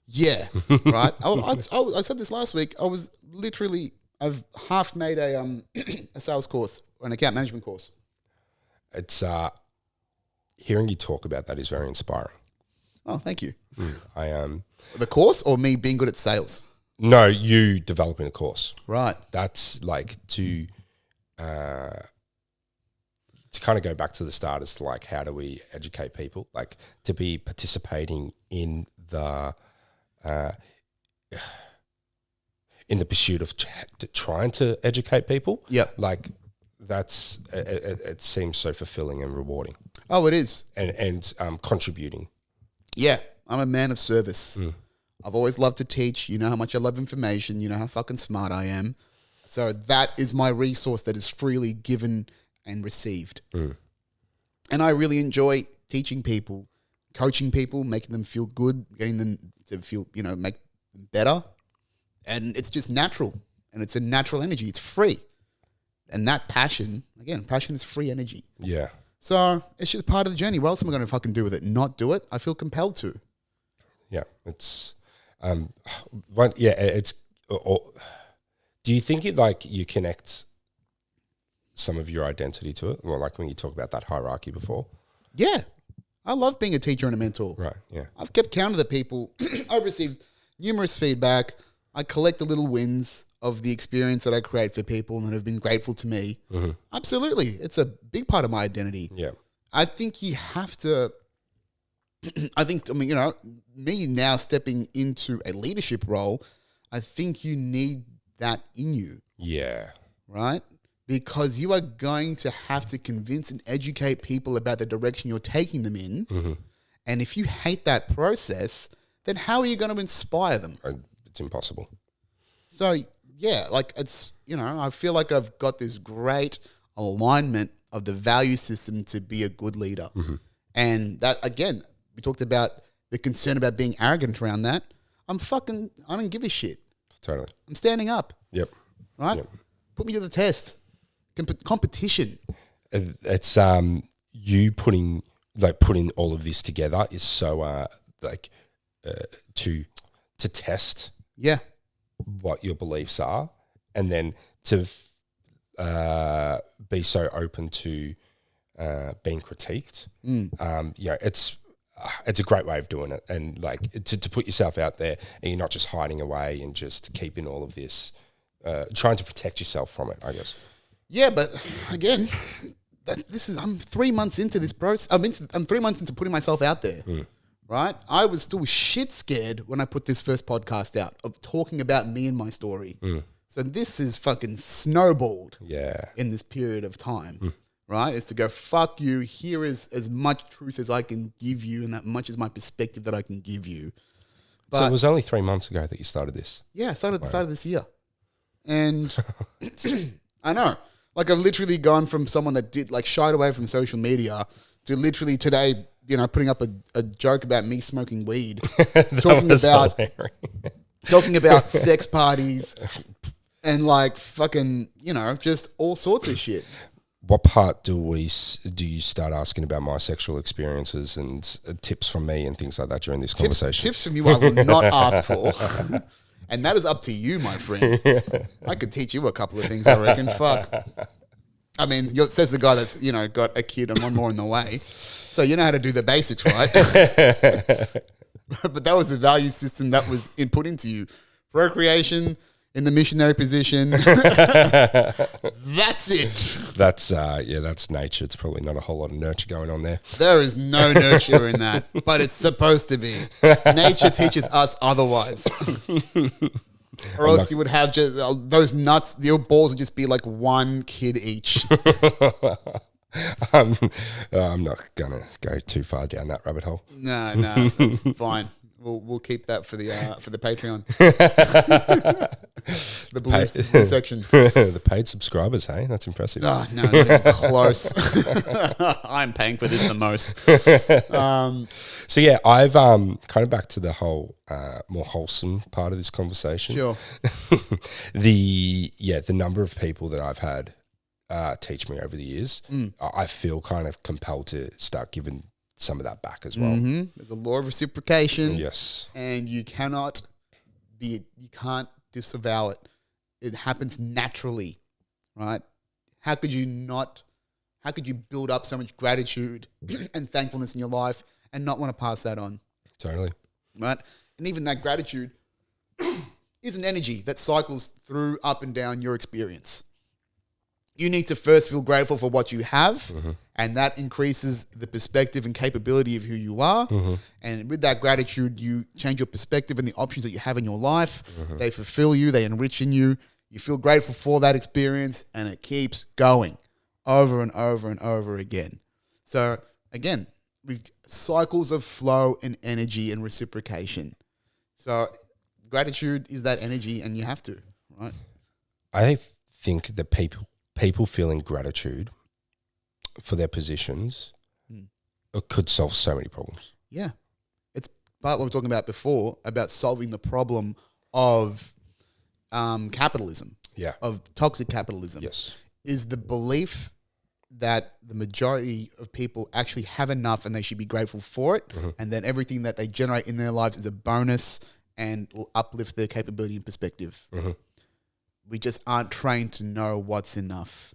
Yeah, right. I said this last week. I've half made a sales course or an account management course. It's hearing you talk about that is very inspiring. Oh, thank you. The course or me being good at sales? No, you developing a course. Right. That's like to kind of go back to the start as to like how do we educate people, like to be participating in the pursuit of trying to educate people. Yeah, like that's it seems so fulfilling and rewarding. Oh, it is, and contributing. Yeah, I'm a man of service. I've always loved to teach. You know how much I love information. You know how fucking smart I am. So that is my resource that is freely given and received. And I really enjoy teaching people, coaching people, making them feel good, getting them to feel, make them better. And it's just natural. And it's a natural energy. It's free. And that passion is free energy. Yeah. So it's just part of the journey. What else am I going to fucking do with it? Not do it? I feel compelled to. Yeah. It's, it's, do you think you connect some of your identity to it? Well, like when you talk about that hierarchy before. Yeah. I love being a teacher and a mentor. Right. Yeah. I've kept count of the people. I've received numerous feedback. I collect the little wins of the experience that I create for people and that have been grateful to me. Absolutely. It's a big part of my identity. Yeah. I think you have to, me now stepping into a leadership role, I think you need that in you. Yeah. Right? Because you are going to have to convince and educate people about the direction you're taking them in. And if you hate that process, then how are you going to inspire them? It's impossible. So, yeah, I feel like I've got this great alignment of the value system to be a good leader. And that, again, we talked about the concern about being arrogant around that. I don't give a shit. Totally. I'm standing up. Yep. Right? Yep. Put me to the test. Competition. it's you putting all of this together is so to test what your beliefs are, and then to be so open to being critiqued. It's a great way of doing it, and like to put yourself out there, and you're not just hiding away and just keeping all of this, trying to protect yourself from it, I guess. Yeah, but again, I'm 3 months into this process. I'm 3 months into putting myself out there. Right? I was still shit scared when I put this first podcast out of talking about me and my story. So this is fucking snowballed in this period of time. Right? It's to go, fuck you. Here is as much truth as I can give you, and that much is my perspective that I can give you. But, so it was only 3 months ago that you started this? Yeah, I started at the start of this year. And I know. Like, I've literally gone from someone that shied away from social media to literally today, putting up a joke about me smoking weed, talking about sex parties and like fucking, just all sorts of shit. What part do you start asking about my sexual experiences and tips from me and things like that during this conversation? Tips from you I will not ask for. And that is up to you, my friend. I could teach you a couple of things, I reckon. Fuck. I mean, it says the guy that's, got a kid and one more in the way. So you know how to do the basics, right? But that was the value system that was input into you. Procreation in the missionary position. That's it. That's nature. It's probably not a whole lot of nurture going on there. There is no nurture in that, but it's supposed to be. Nature teaches us otherwise. Or else you would have just those nuts, your balls would just be like one kid each. I'm not going to go too far down that rabbit hole. No, that's fine. We'll keep that for the Patreon. The blue section. The paid subscribers, hey? That's impressive. Oh, no, not even close. I'm paying for this the most. So yeah, I've kind of back to the whole more wholesome part of this conversation. Sure. The number of people that I've had teach me over the years, I feel kind of compelled to start giving some of that back as well. Mm-hmm. There's a law of reciprocation. Yes. And you can't disavow it. It happens naturally, right? How could you build up so much gratitude and thankfulness in your life and not want to pass that on? Totally. Right? And even that gratitude is an energy that cycles through up and down your experience. You need to first feel grateful for what you have, and that increases the perspective and capability of who you are. And with that gratitude, you change your perspective and the options that you have in your life. They fulfill you, they enrich in you. You feel grateful for that experience, and it keeps going over and over and over again. So again, cycles of flow and energy and reciprocation. So gratitude is that energy, and you have to, right? I think that people feeling gratitude for their positions could solve so many problems. Yeah. It's part what we were talking about before, about solving the problem of capitalism. Yeah. Of toxic capitalism. Yes. Is the belief that the majority of people actually have enough and they should be grateful for it. And then everything that they generate in their lives is a bonus and will uplift their capability and perspective. We just aren't trained to know what's enough.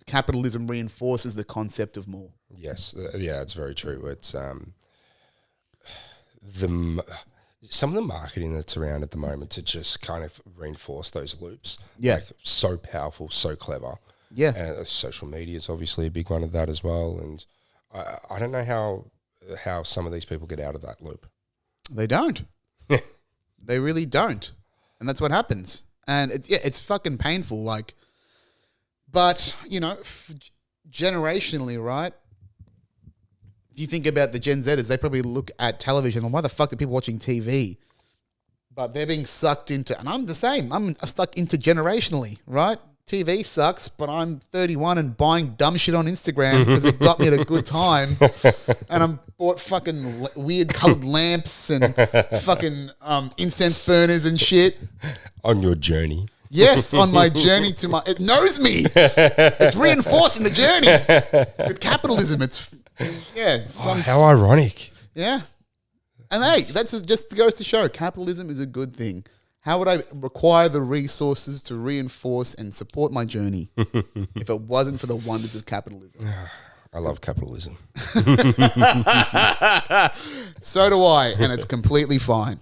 Capitalism reinforces the concept of more. Yes, it's very true. It's some of the marketing that's around at the moment to just kind of reinforce those loops. Yeah, like so powerful, so clever. Yeah, and social media is obviously a big one of that as well. And I don't know how some of these people get out of that loop. They don't. They really don't, and that's what happens. And it's fucking painful. Like, but generationally, right? If you think about the Gen Zers, they probably look at television and why the fuck are people watching TV? But they're being sucked into, and I'm the same. I'm stuck into generationally, right? TV sucks, but I'm 31 and buying dumb shit on Instagram because it got me at a good time. And I'm bought fucking weird colored lamps and fucking incense burners and shit. On your journey. Yes, on my journey to my... It knows me. It's reinforcing the journey. With capitalism, it's... Yeah. How ironic. Yeah. And hey, that just goes to show capitalism is a good thing. How would I require the resources to reinforce and support my journey if it wasn't for the wonders of capitalism? I love capitalism. So do I, and it's completely fine.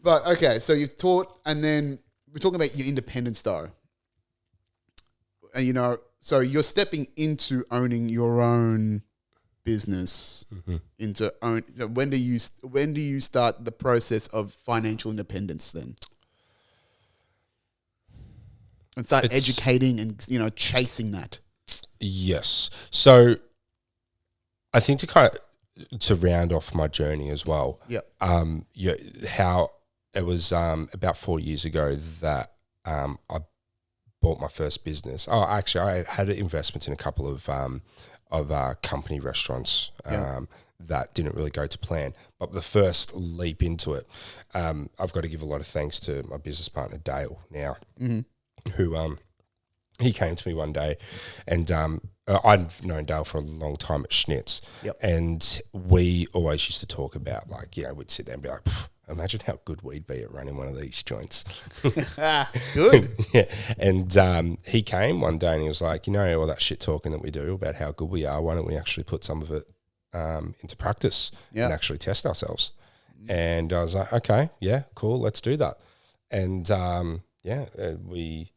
But okay, so you've taught, and then we're talking about your independence though. And so you're stepping into owning your own business. So when do you start the process of financial independence then? And start educating and chasing that. Yes. So I think to round off my journey as well. Yep. How it was about 4 years ago that I bought my first business. Oh, actually, I had investments in a couple of company restaurants that didn't really go to plan. But the first leap into it, I've got to give a lot of thanks to my business partner Dale now, who he came to me one day, and I've known Dale for a long time at Schnitz, and we always used to talk about we'd sit there and be like, imagine how good we'd be at running one of these joints. Good. Yeah. And he came one day and he was like, all that shit talking that we do about how good we are, why don't we actually put some of it into practice and actually test ourselves? And I was like, okay, yeah, cool, let's do that. And we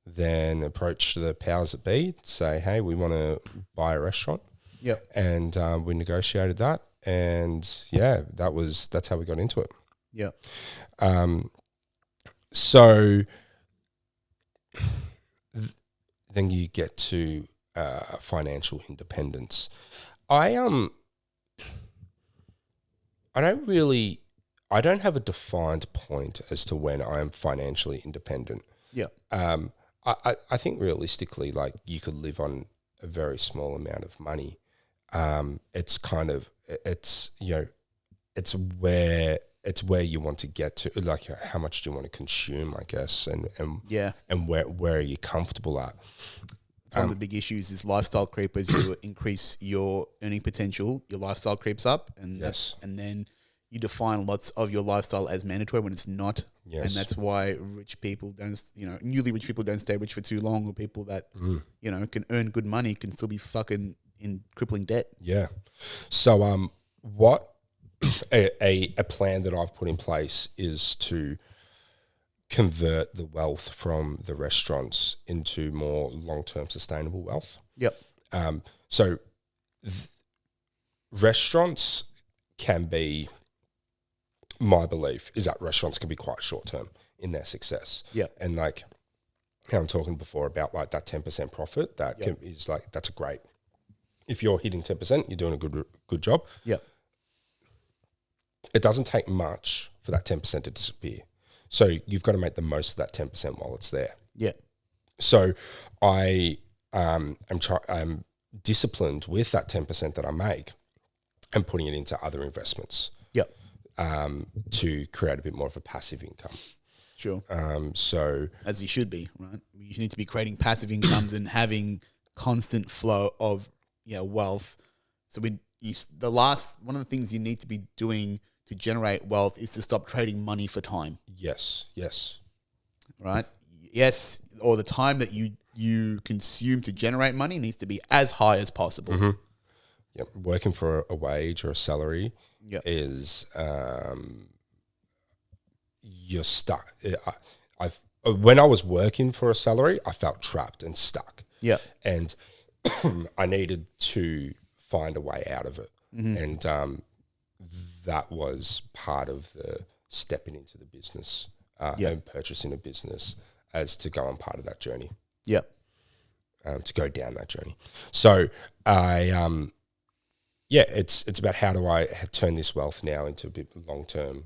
then approached the powers that be to say, hey, we want to buy a restaurant. Yep. And we negotiated that. And that's how we got into it. Yeah. So then you get to financial independence. I don't have a defined point as to when I am financially independent. Yeah. I think realistically, you could live on a very small amount of money. It's where you want to get to, how much do you want to consume, I guess, and where are you comfortable at? One of the big issues is lifestyle creep. As you increase your earning potential, your lifestyle creeps up, and and then you define lots of your lifestyle as mandatory when it's not. Yes. And that's why rich people newly rich people don't stay rich for too long, or people that can earn good money can still be fucking in crippling debt. Yeah. So what a plan that I've put in place is to convert the wealth from the restaurants into more long-term sustainable wealth. Yep. So restaurants can be, my belief is that restaurants can be quite short-term in their success. Yeah. And how I'm talking before about that 10% profit, is that's a great, if you're hitting 10%, you're doing a good job. Yeah. It doesn't take much for that 10% to disappear. So you've got to make the most of that 10% while it's there. Yeah. So I am disciplined with that 10% that I make and putting it into other investments. Yep. To create a bit more of a passive income. Sure. So as you should be, right? You need to be creating passive incomes and having constant flow of wealth. So one of the things you need to be doing to generate wealth is to stop trading money for time. Yes. Right? Yes, or the time that you consume to generate money needs to be as high as possible. Mm-hmm. Yep. Working for a wage or a salary is you're stuck. When I was working for a salary, I felt trapped and stuck. Yeah. And I needed to find a way out of it. Mm-hmm. And that was part of the stepping into the business and purchasing a business as to go on part of that journey. Yeah. To go down that journey. So I, it's about how do I turn this wealth now into a bit long-term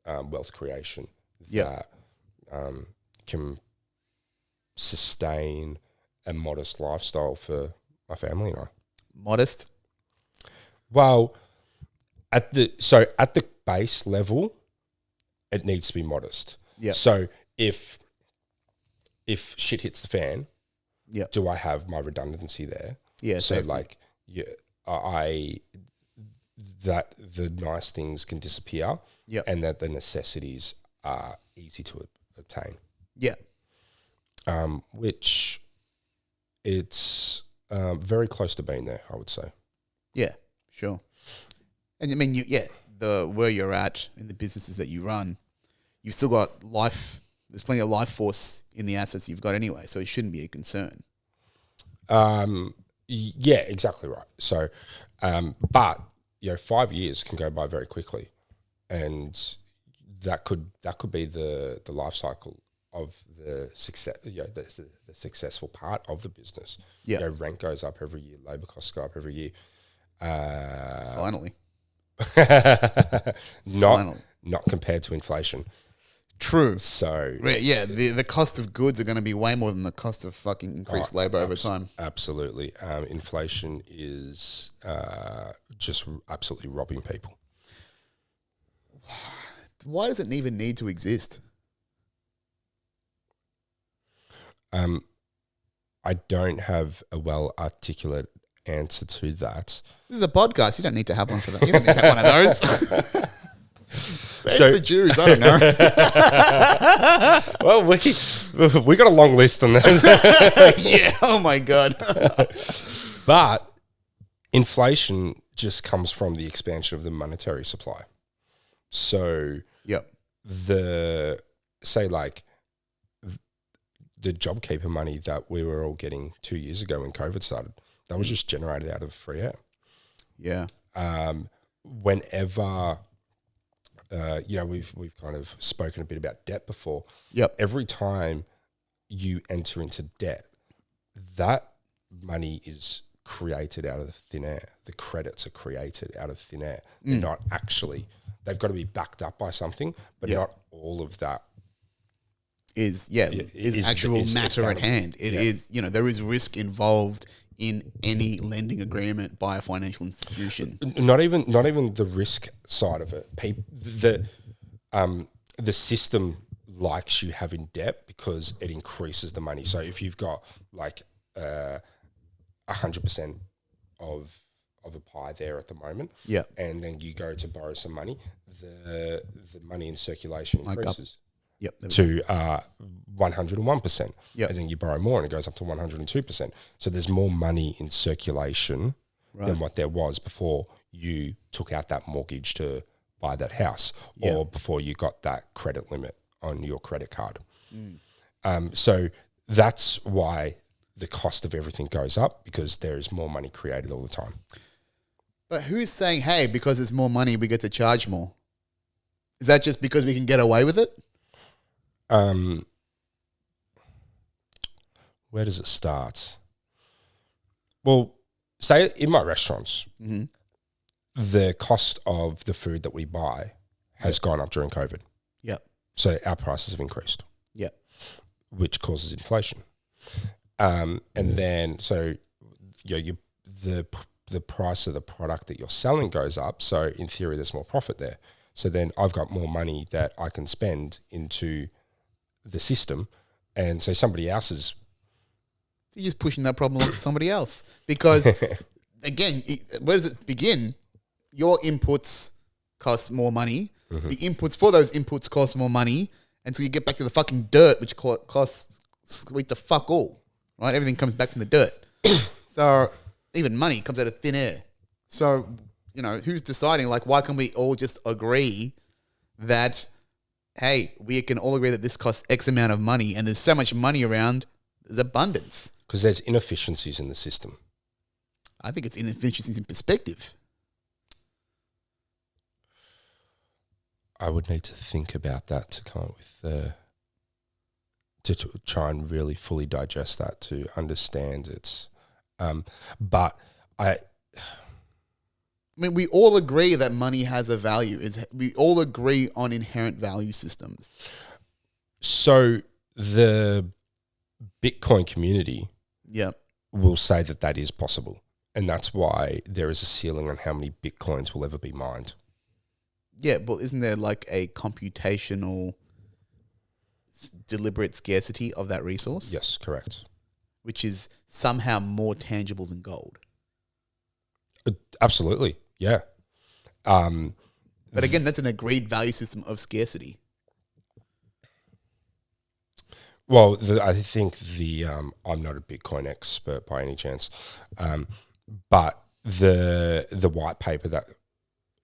wealth creation that can sustain a modest lifestyle for my family and I. Modest? Well, at the base level, it needs to be modest. Yeah. So if shit hits the fan, Yep. do I have my redundancy there? Yeah. So safety. like, that the nice things can disappear, Yep. and that the necessities are easy to obtain. Yeah. Which it's very close to being there, I would say. Yeah. Sure. And I mean, where you're at in the businesses that you run, you've still got life. There's plenty of life force in the assets you've got anyway, so it shouldn't be a concern. Yeah, exactly right. So, but 5 years can go by very quickly, and that could be the life cycle of the success. The successful part of the business. Yeah, rent goes up every year, labor costs go up every year. Finally, not compared to inflation. True. So yeah, the cost of goods are going to be way more than the cost of fucking increased labor over time. Absolutely. Inflation is just absolutely robbing people. Why does it even need to exist? I don't have a well articulate answer to that. This is a podcast. You don't need to have one for that. You don't need to have one of those. So the Jews, I don't know. Well, we got a long list on that. Yeah. Oh my god. But inflation just comes from the expansion of the monetary supply. So yep. the JobKeeper money that we were all getting 2 years ago when COVID started, that was just generated out of free air. Yeah. Whenever we've kind of spoken a bit about debt before. Yep. Every time you enter into debt, that money is created out of thin air. The credits are created out of thin air. They're not actually, they've got to be backed up by something, but not all of that is actual matter at hand. It is, there is risk involved in any lending agreement by a financial institution. Not even the risk side of it. The system likes you having debt because it increases the money. So if you've got 100% of a pie there at the moment, and then you go to borrow some money, the money in circulation increases. To 101%. And then you borrow more and it goes up to 102%. So there's more money in circulation than what there was before you took out that mortgage to buy that house or before you got that credit limit on your credit card. So that's why the cost of everything goes up, because there is more money created all the time. But who's saying, hey, because there's more money, we get to charge more? Is that just because we can get away with it? Where does it start? Well, say in my restaurants, the cost of the food that we buy has gone up during COVID. Yep. So our prices have increased. Yep. Which causes inflation. And then, so the price of the product that you're selling goes up. So in theory, there's more profit there. So then I've got more money that I can spend into the system, and so somebody else's. You're just pushing that problem onto somebody else, because again, where does it begin? Your inputs cost more money. The inputs for those inputs cost more money, and so you get back to the fucking dirt, which costs sweet the fuck all. Right, everything comes back from the dirt. So even money comes out of thin air. So who's deciding? Why can't we all just agree that, hey, we can all agree that this costs X amount of money, and there's so much money around, there's abundance. Because there's inefficiencies in the system. I think it's inefficiencies in perspective. I would need to think about that to come up with to try and really fully digest that, to understand it. But I mean, we all agree that money has a value. We all agree on inherent value systems. So the Bitcoin community will say that is possible. And that's why there is a ceiling on how many Bitcoins will ever be mined. Yeah, but isn't there a computational deliberate scarcity of that resource? Yes, correct. Which is somehow more tangible than gold. Absolutely, yeah. But again, that's an agreed value system of scarcity. Well, I think I'm not a Bitcoin expert by any chance, but the white paper that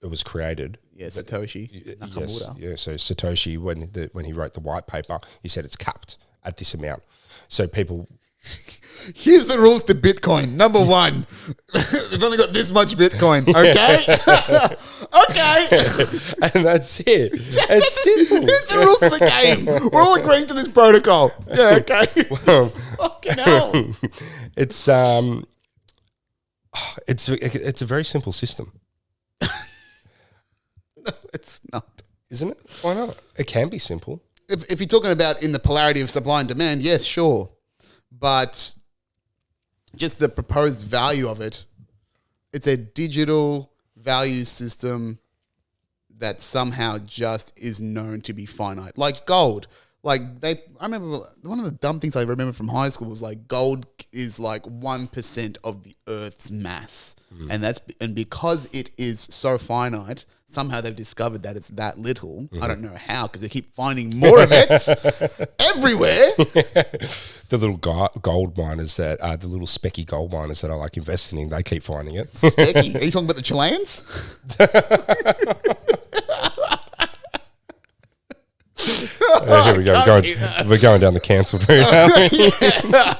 it was created. Yeah, Satoshi Nakamoto. Yes, yeah. So Satoshi, when he wrote the white paper, he said it's capped at this amount. So people. Here's the rules to Bitcoin. Number one, we've only got this much Bitcoin. Okay, okay, and that's it. It's simple. Here's the rules to the game. We're all agreeing to this protocol. Yeah, okay. Fucking hell. It's a very simple system. No, it's not. Isn't it? Why not? It can be simple. If you're talking about in the polarity of supply and demand, yes, sure. But just the proposed value of it, it's a digital value system that somehow just is known to be finite. Like gold. I remember one of the dumb things I remember from high school was like gold is like 1% of the Earth's mass. And because it is so finite, somehow they've discovered that it's that little. I don't know how, because they keep finding more of it everywhere. The little gold miners the little specky gold miners that I like investing in, they keep finding it. Specky? Are you talking about the Chileans? Here we go. We're going down the cancelled route.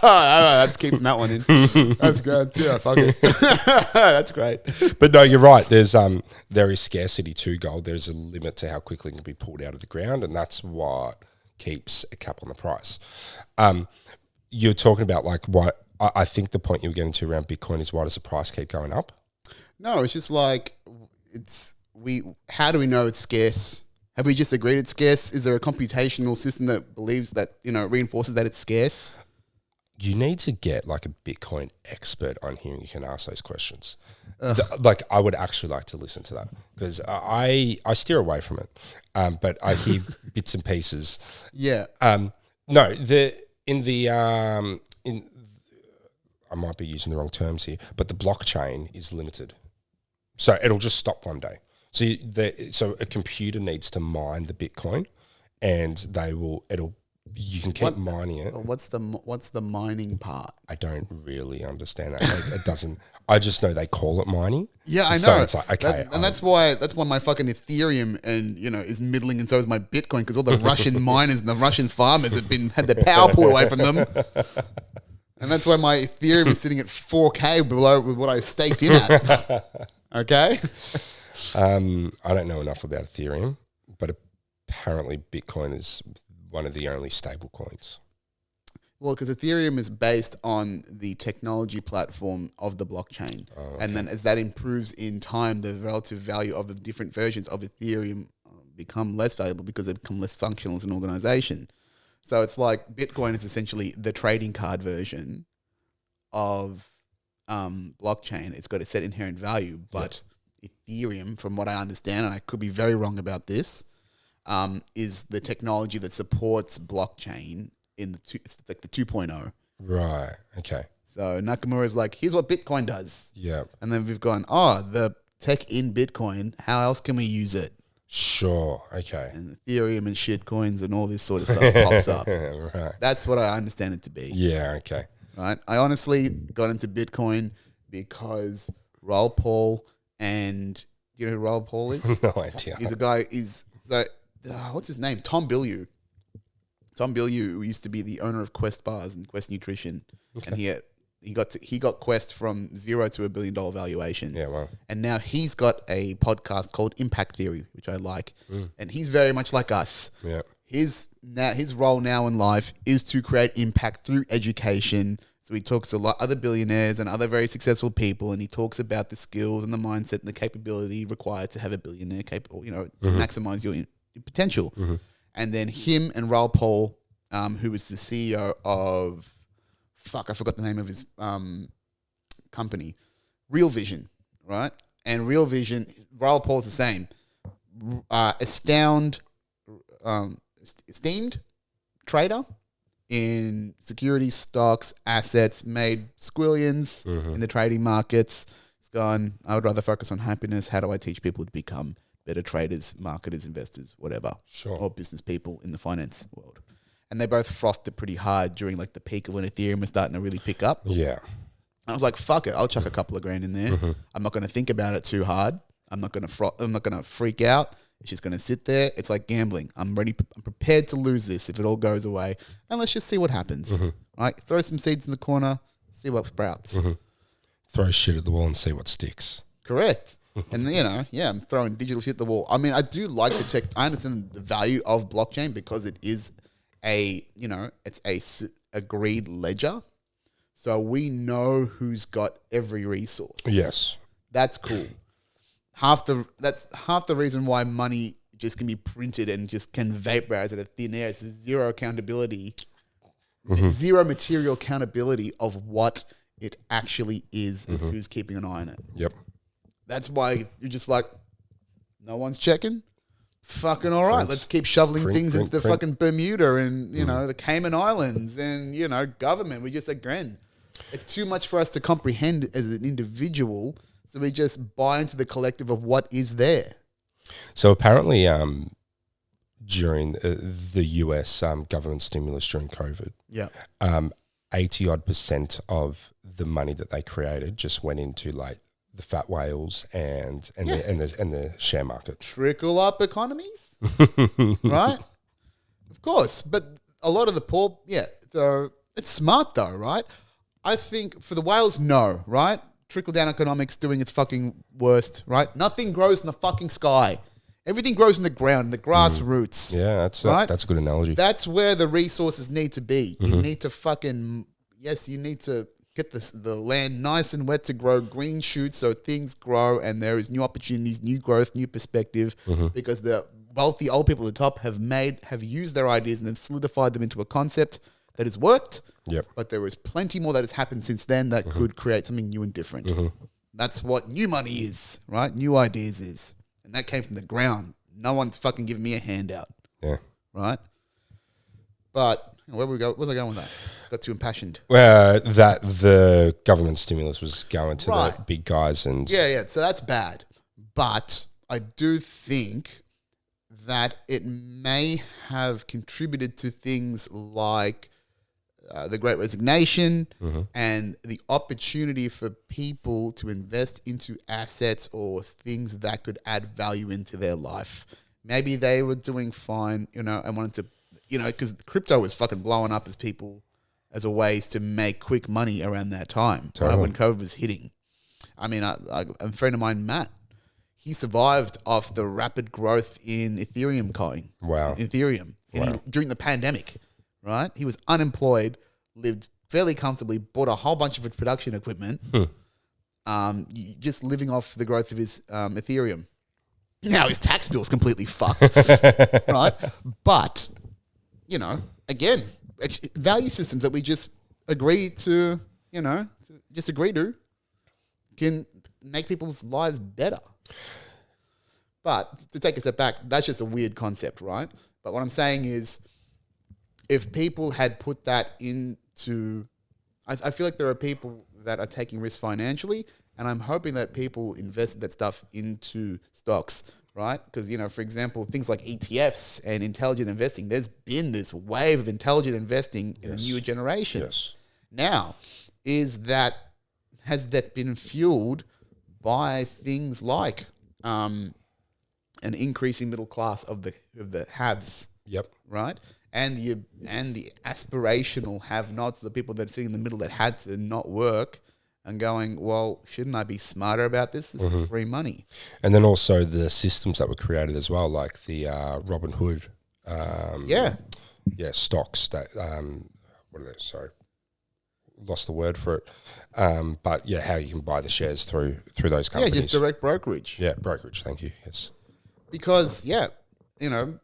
That's keeping that one in. That's good. Yeah, fuck it. That's great. But no, you're right. There is scarcity to gold. There's a limit to how quickly it can be pulled out of the ground, and that's what keeps a cap on the price. You're talking about like what I think the point you were getting to around Bitcoin is, why does the price keep going up? No, it's just like how do we know it's scarce? Have we just agreed it's scarce? Is there a computational system that believes that, reinforces that it's scarce? You need to get like a Bitcoin expert on here and you can ask those questions. I would actually like to listen to that, because I steer away from it, but I hear bits and pieces. Yeah. I might be using the wrong terms here, but the blockchain is limited. So it'll just stop one day. So a computer needs to mine the Bitcoin, and you can keep mining it. What's the mining part? I don't really understand that. It doesn't. I just know they call it mining. Yeah, I know. So it's like, okay, that's why my fucking Ethereum is middling, and so is my Bitcoin, because all the Russian miners and the Russian farmers had the power pulled away from them. And that's why my Ethereum is sitting at 4K below with what I staked in at. Okay. I don't know enough about Ethereum, but apparently Bitcoin is one of the only stable coins. Well, because Ethereum is based on the technology platform of the blockchain. Oh, okay. And then as that improves in time, the relative value of the different versions of Ethereum become less valuable because they become less functional as an organization. So it's like Bitcoin is essentially the trading card version of blockchain. It's got a set inherent value, but Ethereum, from what I understand, and I could be very wrong about this, is the technology that supports blockchain it's like the 2.0. Right. Okay. So Nakamura is like, here's what Bitcoin does. Yeah. And then we've gone, the tech in Bitcoin, how else can we use it? Sure. Okay. And Ethereum and shit coins and all this sort of stuff pops up. Right. That's what I understand it to be. Yeah. Okay. Right. I honestly got into Bitcoin because Raoul Paul, and you know who Raoul Paul is? No idea. He's a guy. What's his name? Tom Bilyeu. Tom Bilyeu, who used to be the owner of Quest Bars and Quest Nutrition, and he got Quest from $0 to $1 billion valuation. Yeah, wow. And now he's got a podcast called Impact Theory, which I like, and he's very much like us. Yeah. His role now in life is to create impact through education. So he talks to a lot other billionaires and other very successful people, and he talks about the skills and the mindset and the capability required to have a billionaire capable, to maximize your potential. Mm-hmm. And then him and Raoul Paul, who was the CEO of, I forgot the name of his company, Real Vision, right? And Real Vision, Raoul Paul's the same. Esteemed trader in securities, stocks, assets, made squillions in the trading markets. It's gone, I would rather focus on happiness. How do I teach people to become better traders, marketers, investors, whatever, or business people in the finance world? And they both frothed it pretty hard during like the peak of when Ethereum was starting to really pick up. Yeah. I was like, fuck it, I'll chuck a couple of grand in there. I'm not going to think about it too hard. I'm not going to freak out. It's just going to sit there. It's like gambling. I'm prepared to lose this if it all goes away. And let's just see what happens. Right? Throw some seeds in the corner, see what sprouts. Throw shit at the wall and see what sticks. Correct. And, I'm throwing digital shit at the wall. I mean, I do like the tech. I understand the value of blockchain because it is it's a agreed ledger. So we know who's got every resource. Yes. That's cool. That's half the reason why money just can be printed and just can vaporize out of thin air. It's zero accountability, zero material accountability of what it actually is and who's keeping an eye on it. Yep. That's why you're just like, no one's checking. Fucking all right. Let's keep shoveling things into the fucking Bermuda and, the Cayman Islands and, government. We just again, it's too much for us to comprehend as an individual. So we just buy into the collective of what is there. So apparently during the US government stimulus during COVID, 80-odd% of the money that they created just went into like the fat whales and the share market. Trickle up economies, right? Of course. But a lot of the poor, so it's smart though, right? I think for the whales, no, right? Trickle down economics doing its fucking worst, right? Nothing grows in the fucking sky. Everything grows in the ground, in the grassroots. Yeah, that's a good analogy. That's where the resources need to be. You need to you need to get the land nice and wet to grow green shoots so things grow and there is new opportunities, new growth, new perspective because the wealthy old people at the top have used their ideas and have solidified them into a concept that has worked. Yep. But there is plenty more that has happened since then that could create something new and different. That's what new money is, right? New ideas is. And that came from the ground. No one's fucking giving me a handout. Yeah. Right? But where we go? Where's I going with that? Got too impassioned. Well, that the government stimulus was going to the big guys and... Yeah. So that's bad. But I do think that it may have contributed to things like the Great Resignation and the opportunity for people to invest into assets or things that could add value into their life. Maybe they were doing fine, and wanted to, because crypto was fucking blowing up as a ways to make quick money around that time, right, when COVID was hitting. I mean, a friend of mine, Matt, he survived off the rapid growth in Ethereum coin. Wow. Ethereum. During the pandemic, right? He was unemployed, lived fairly comfortably, bought a whole bunch of production equipment, just living off the growth of his Ethereum. Now his tax bill is completely fucked, right? But, again, value systems that we just agree to, can make people's lives better. But to take a step back, that's just a weird concept, right? But what I'm saying is, if people had put that into... I feel like there are people that are taking risks financially, and I'm hoping that people invest that stuff into stocks, right? Because, for example, things like ETFs and intelligent investing, there's been this wave of intelligent investing in the newer generation. Yes. Now, has that been fueled by things like an increasing middle class of the haves? Yep. Right? And the aspirational have-nots, the people that are sitting in the middle that had to not work and going, well, shouldn't I be smarter about this? This is free money. And then also the systems that were created as well, like the Robin Hood. Stocks that, what are they? Sorry. Lost the word for it. But how you can buy the shares through those companies. Yeah, just direct brokerage. Yeah, brokerage. Thank you. Yes. Because,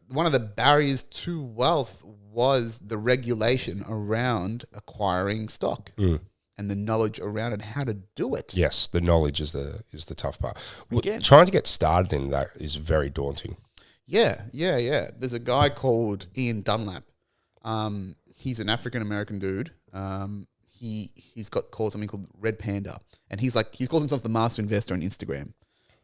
one of the barriers to wealth was the regulation around acquiring stock and the knowledge around it, how to do it. Yes, the knowledge is the tough part. Again, trying to get started in that is very daunting. Yeah. There's a guy called Ian Dunlap. He's an African American dude. He's called something called Red Panda, and he calls himself the master investor on Instagram.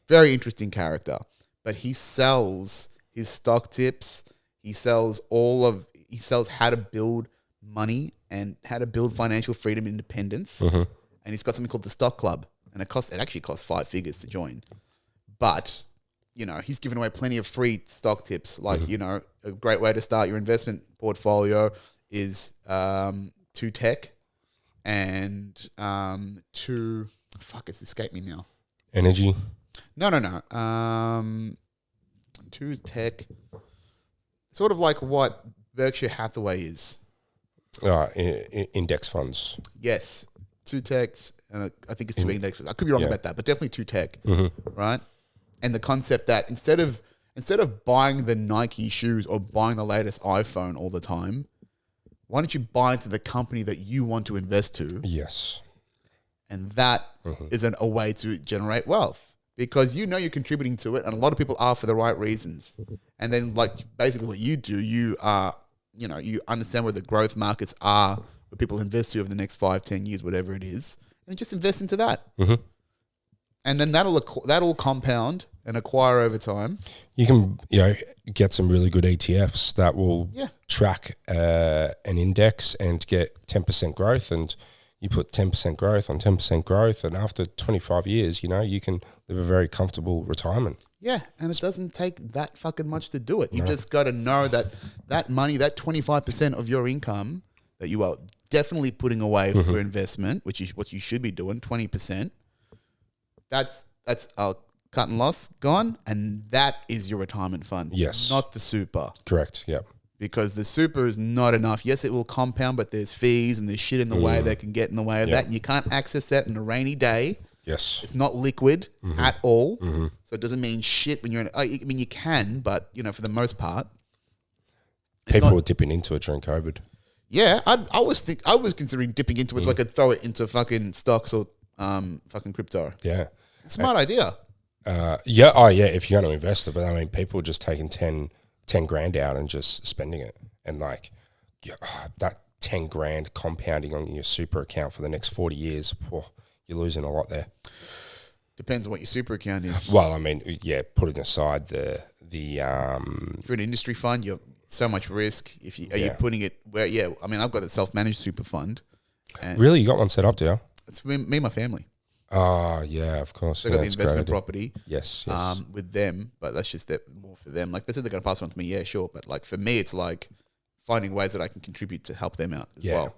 Very interesting character, but he sells his stock tips. He sells how to build money and how to build financial freedom and independence. And he's got something called the Stock Club, and it actually costs 5 figures to join. But he's given away plenty of free stock tips. Like a great way to start your investment portfolio is to tech and to it's escaped me now. Energy. No. To tech. Sort of like what Berkshire Hathaway is. Index funds. Yes. 2 techs, and I think it's 2 indexes. I could be wrong about that, but definitely 2 tech, right? And the concept that instead of buying the Nike shoes or buying the latest iPhone all the time, why don't you buy into the company that you want to invest to? Yes. And that is a way to generate wealth, because you're contributing to it, and a lot of people are for the right reasons. And then, basically what you do, you understand where the growth markets are, where people invest to over the next 5, 10 years, whatever it is, and just invest into that. And then that'll compound and acquire over time. You can get some really good ETFs that will track an index and get 10% growth, and you put 10% growth on 10% growth, and after 25 years, you can live a very comfortable retirement. Yeah, and it doesn't take that fucking much to do it. You just got to know that money, that 25% of your income that you are definitely putting away for investment, which is what you should be doing, 20%. That's cut and loss gone, and that is your retirement fund. Yes. Not the super. Correct, yeah. Because the super is not enough. Yes, it will compound, but there's fees and there's shit in the way that can get in the way of that, and you can't access that on a rainy day. Yes. It's not liquid at all. So it doesn't mean shit when you're you can, but, for the most part. People were dipping into it during COVID. Yeah, I was considering dipping into it so I could throw it into fucking stocks or fucking crypto. Yeah. Smart idea. If you're going to invest it, but people just taking 10 grand out and just spending it, and that 10 grand compounding on your super account for the next 40 years, you're losing a lot there. Depends on what your super account is. Well, putting aside the if you're an industry fund, you're so much risk. Are you putting it where? Yeah, I've got a self-managed super fund. Really, you got one set up, do you? It's me and my family. Oh, yeah, of course. So I got the investment property. Yes. With them, but that's just more for them. Like they said, they're going to pass it on to me. Yeah, sure. But for me, it's finding ways that I can contribute to help them out as well.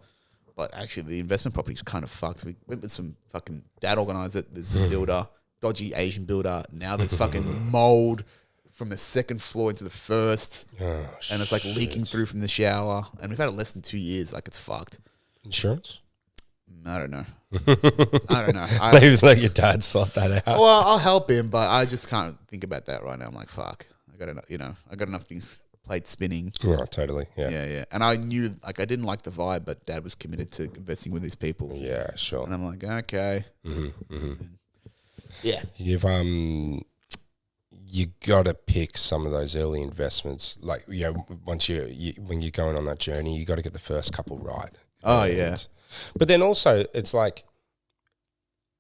But actually, the investment property is kind of fucked. We went with some fucking dad organized it. There's a builder, dodgy Asian builder. Now there's fucking mold from the second floor into the first, and it's leaking through from the shower. And we've had it less than 2 years. It's fucked. Insurance? I don't know. Maybe let your dad sort that out. Well, I'll help him, but I just can't think about that right now. I'm like, fuck. I got enough things played spinning. Right, totally. Yeah. Yeah. And I knew, I didn't like the vibe, but Dad was committed to investing with these people. Yeah, sure. And I'm like, okay. Yeah. You got to pick some of those early investments. Once when you're going on that journey, you got to get the first couple right. Oh, yeah. But then also, it's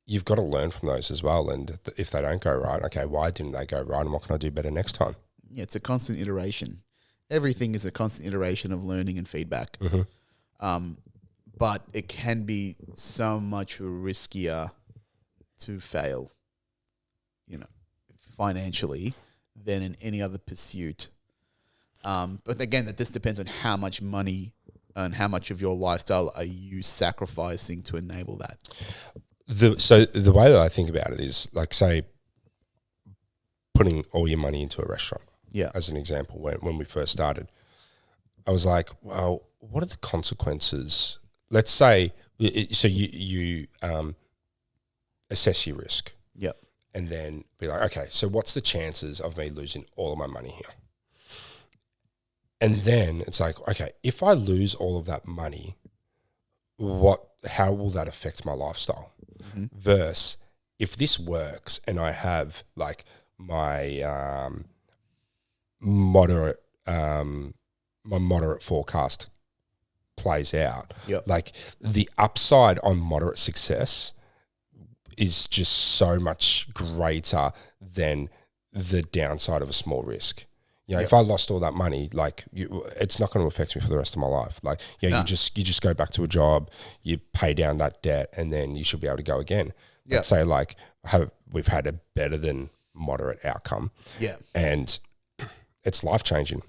you've got to learn from those as well. And if they don't go right, okay, why didn't they go right, and what can I do better next time? Yeah, it's a constant iteration. Everything is a constant iteration of learning and feedback. But it can be so much riskier to fail, financially than in any other pursuit. But again, that just depends on how much money and how much of your lifestyle are you sacrificing to enable that. So the way that I think about it is, say, putting all your money into a restaurant. Yeah. As an example, when we first started, I was like, well, what are the consequences? Let's say, so you assess your risk. Yep. And then be like, okay, so what's the chances of me losing all of my money here? And then it's like, okay, if I lose all of that money, how will that affect my lifestyle? Versus if this works and I have my moderate forecast plays out, Yep. like the upside on moderate success is just so much greater than the downside of a small risk. You know, Yep. if I lost all that money, like it's not going to affect me for the rest of my life. Like, No. you just go back to a job, you pay down that debt, and then you should be able to go again. Yep. Let's say like we've had a better than moderate outcome, Yeah. and it's life changing.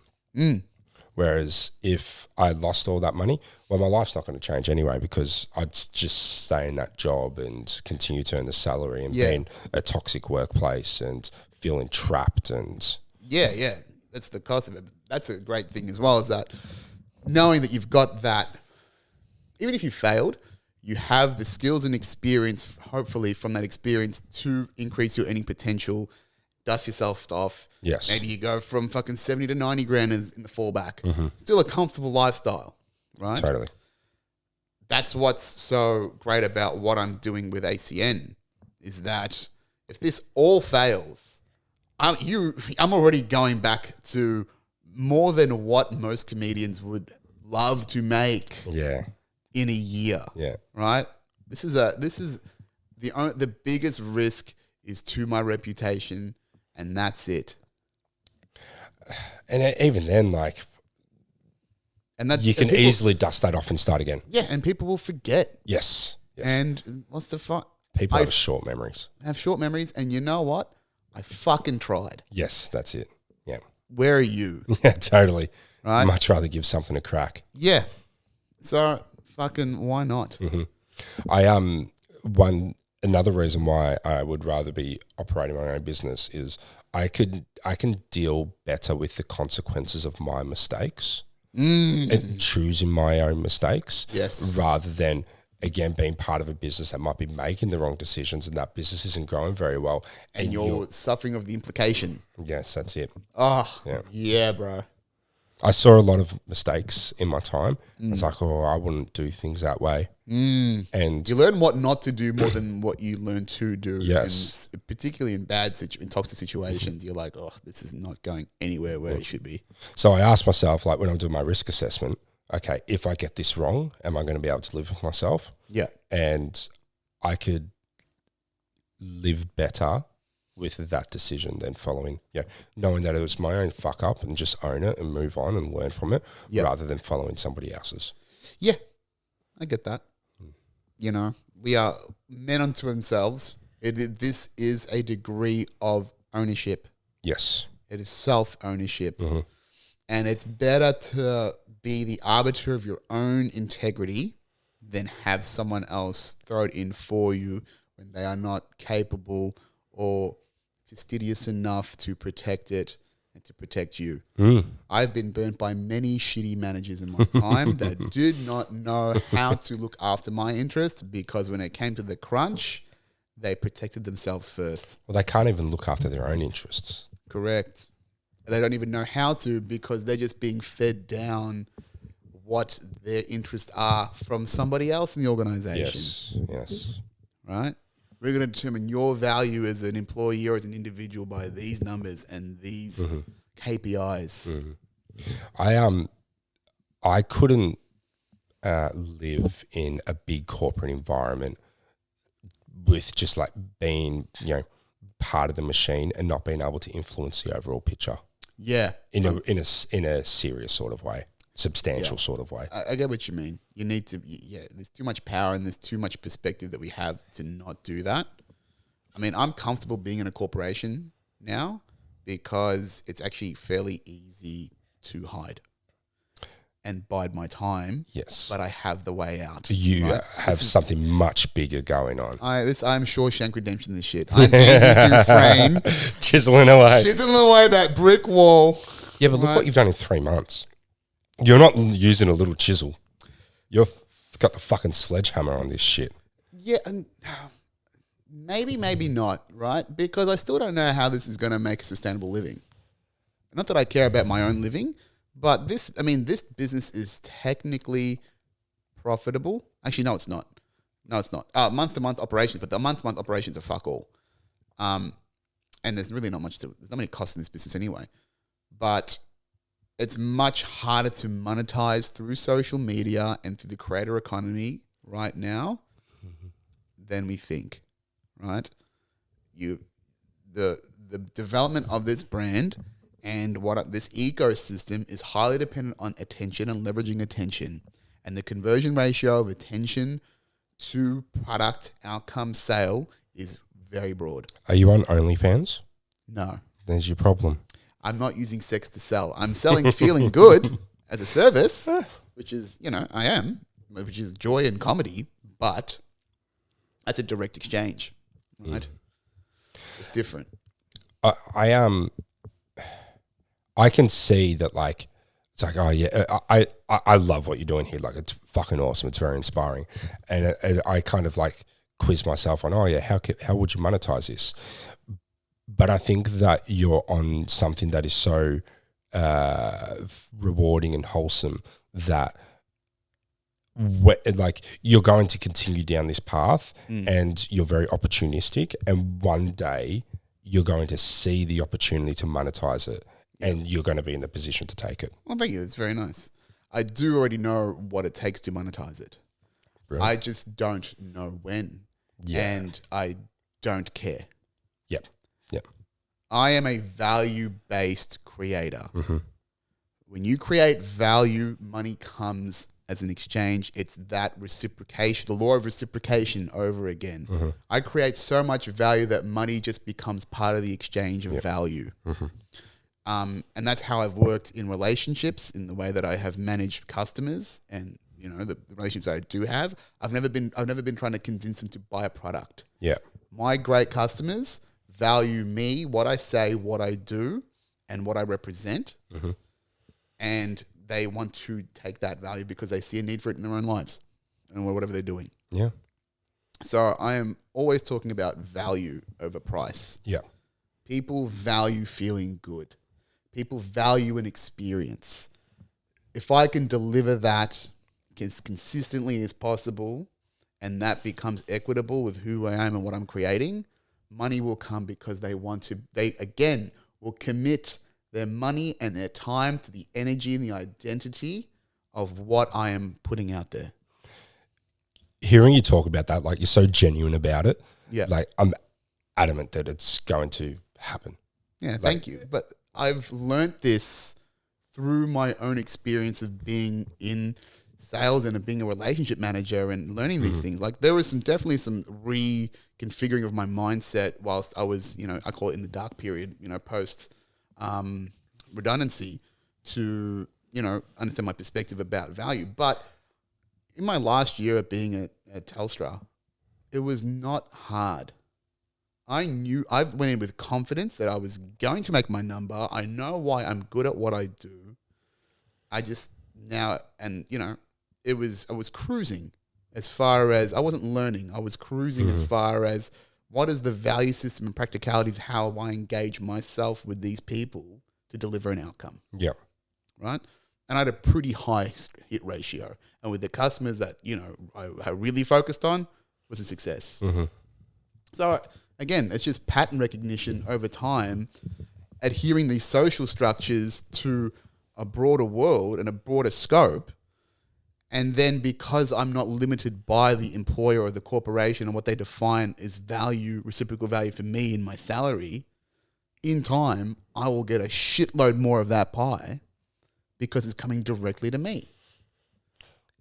Whereas if I lost all that money, well, my life's not going to change anyway, because I'd just stay in that job and continue to earn the salary and be in a toxic workplace and feeling trapped. And Yeah. That's the cost of it. That's a great thing as well, is that knowing that you've got that, even if you failed, you have the skills and experience, hopefully from that experience, to increase your earning potential, dust yourself off. Yes. Maybe you go from fucking 70 to 90 grand in the fallback. Still a comfortable lifestyle, right? totally. That's what's so great about what I'm doing with ACN, is that if this all fails, I'm already going back to more than what most comedians would love to make Yeah. in a year. Yeah. Right? This is the biggest risk is to my reputation, and that's it. And even then, like, And that you can people, easily dust that off and start again. yeah, and people will forget. Yes. And what's the fun? People I have short memories. have short memories, and you know what? I fucking tried. Yes, that's it. Yeah. Where are you? Yeah, totally. Right? Much rather give something a crack. Yeah. So fucking why not? Another reason why I would rather be operating my own business is I can deal better with the consequences of my mistakes and choosing my own mistakes, Yes. rather than, again, being part of a business that might be making the wrong decisions and that business isn't growing very well, And you're suffering of the implication. yes, that's it. Oh, Yeah. yeah, bro. I saw a lot of mistakes in my time. It's like, I wouldn't do things that way. And You learn what not to do more than what you learn to do. Yes. And particularly in in toxic situations, you're like, oh, this is not going anywhere where it should be. so I asked myself, like when I'm doing my risk assessment, okay, if I get this wrong, am I going to be able to live with myself? Yeah. And I could live better with that decision than following, knowing that it was my own fuck up and just own it and move on and learn from it, rather than following somebody else's. Yeah. I get that. You know, we are men unto themselves. This is a degree of ownership. Yes. It is self-ownership. And it's better to be the arbiter of your own integrity than have someone else throw it in for you when they are not capable or fastidious enough to protect it and to protect you. I've been burnt by many shitty managers in my time that did not know how to look after my interests, because when it came to the crunch, they protected themselves first. Well, they can't even look after their own interests. Correct. They don't even know how to, because they're just being fed down what their interests are from somebody else in the organization. Yes. Right? We're going to determine your value as an employee or as an individual by these numbers and these KPIs. I couldn't live in a big corporate environment with just like being, part of the machine and not being able to influence the overall picture. Yeah. In a serious sort of way, substantial sort of way. I get what you mean. You need to, there's too much power and there's too much perspective that we have to not do that. I mean, I'm comfortable being in a corporation now because it's actually fairly easy to hide and bide my time. Yes. But I have the way out. You right? have something much bigger going on. I'm Shawshank Redemption this shit. I'm Andy Dufresne. Chiseling away. Chiseling away that brick wall. Yeah, but look what you've done in 3 months. You're not using a little chisel. You've got the fucking sledgehammer on this shit. Yeah, and maybe not, right? Because I still don't know how this is going to make a sustainable living. Not that I care about my own living, but this business is technically profitable. Actually, no, it's not. Month-to-month operations, but the month-to-month operations are fuck all. And there's really not much there's not many costs in this business anyway. But it's much harder to monetize through social media and through the creator economy right now than we think, right? The development of this brand and this ecosystem is highly dependent on attention and leveraging attention. And the conversion ratio of attention to product outcome sale is very broad. Are you on OnlyFans? No. There's your problem. I'm not using sex to sell. I'm selling feeling good as a service, which is, I am, which is joy and comedy, but that's a direct exchange, right? It's different. I can see that, like, it's like, oh yeah, I love what you're doing here. Like, it's fucking awesome. It's very inspiring. And I kind of like quiz myself on, oh yeah, how would you monetize this? But I think that you're on something that is so rewarding and wholesome that like you're going to continue down this path and you're very opportunistic, and one day you're going to see the opportunity to monetize it and you're going to be in the position to take it. Well, thank you. It's very nice. I do already know what it takes to monetize it. Really? I just don't know when. Yeah. And I don't care. Yep. I am a value-based creator. Mm-hmm. When you create value, money comes as an exchange. It's that reciprocation, the law of reciprocation over again. Mm-hmm. I create so much value that money just becomes part of the exchange of value. Mm-hmm. And that's how I've worked in relationships, in the way that I have managed customers and, the relationships that I do have. I've never been trying to convince them to buy a product. Yeah. My great customers value me, what I say, what I do, and what I represent. Mm-hmm. And they want to take that value because they see a need for it in their own lives and whatever they're doing. Yeah. So I am always talking about value over price. Yeah. People value feeling good. People value an experience. If I can deliver that as consistently as possible, and that becomes equitable with who I am and what I'm creating, money will come because they again will commit their money and their time to the energy and the identity of what I am putting out there. Hearing you talk about that, like, you're so genuine about it. Yeah. Like, I'm adamant that it's going to happen. Yeah, thank you. But I've learnt this through my own experience of being in sales and of being a relationship manager and learning these things. Like, there was definitely some reconfiguring of my mindset whilst I was, I call it in the dark period, post redundancy, to, understand my perspective about value. But in my last year of being at Telstra, it was not hard. I went in with confidence that I was going to make my number. I know why I'm good at what I do. I just now, and I was cruising as far as, I wasn't learning. I was cruising as far as, what is the value system and practicalities, how I engage myself with these people to deliver an outcome. Yeah. Right? And I had a pretty high hit ratio. And with the customers that, I really focused on, was a success. Mm-hmm. So again, it's just pattern recognition over time, adhering these social structures to a broader world and a broader scope. And then because I'm not limited by the employer or the corporation and what they define as value, reciprocal value for me in my salary, in time, I will get a shitload more of that pie because it's coming directly to me.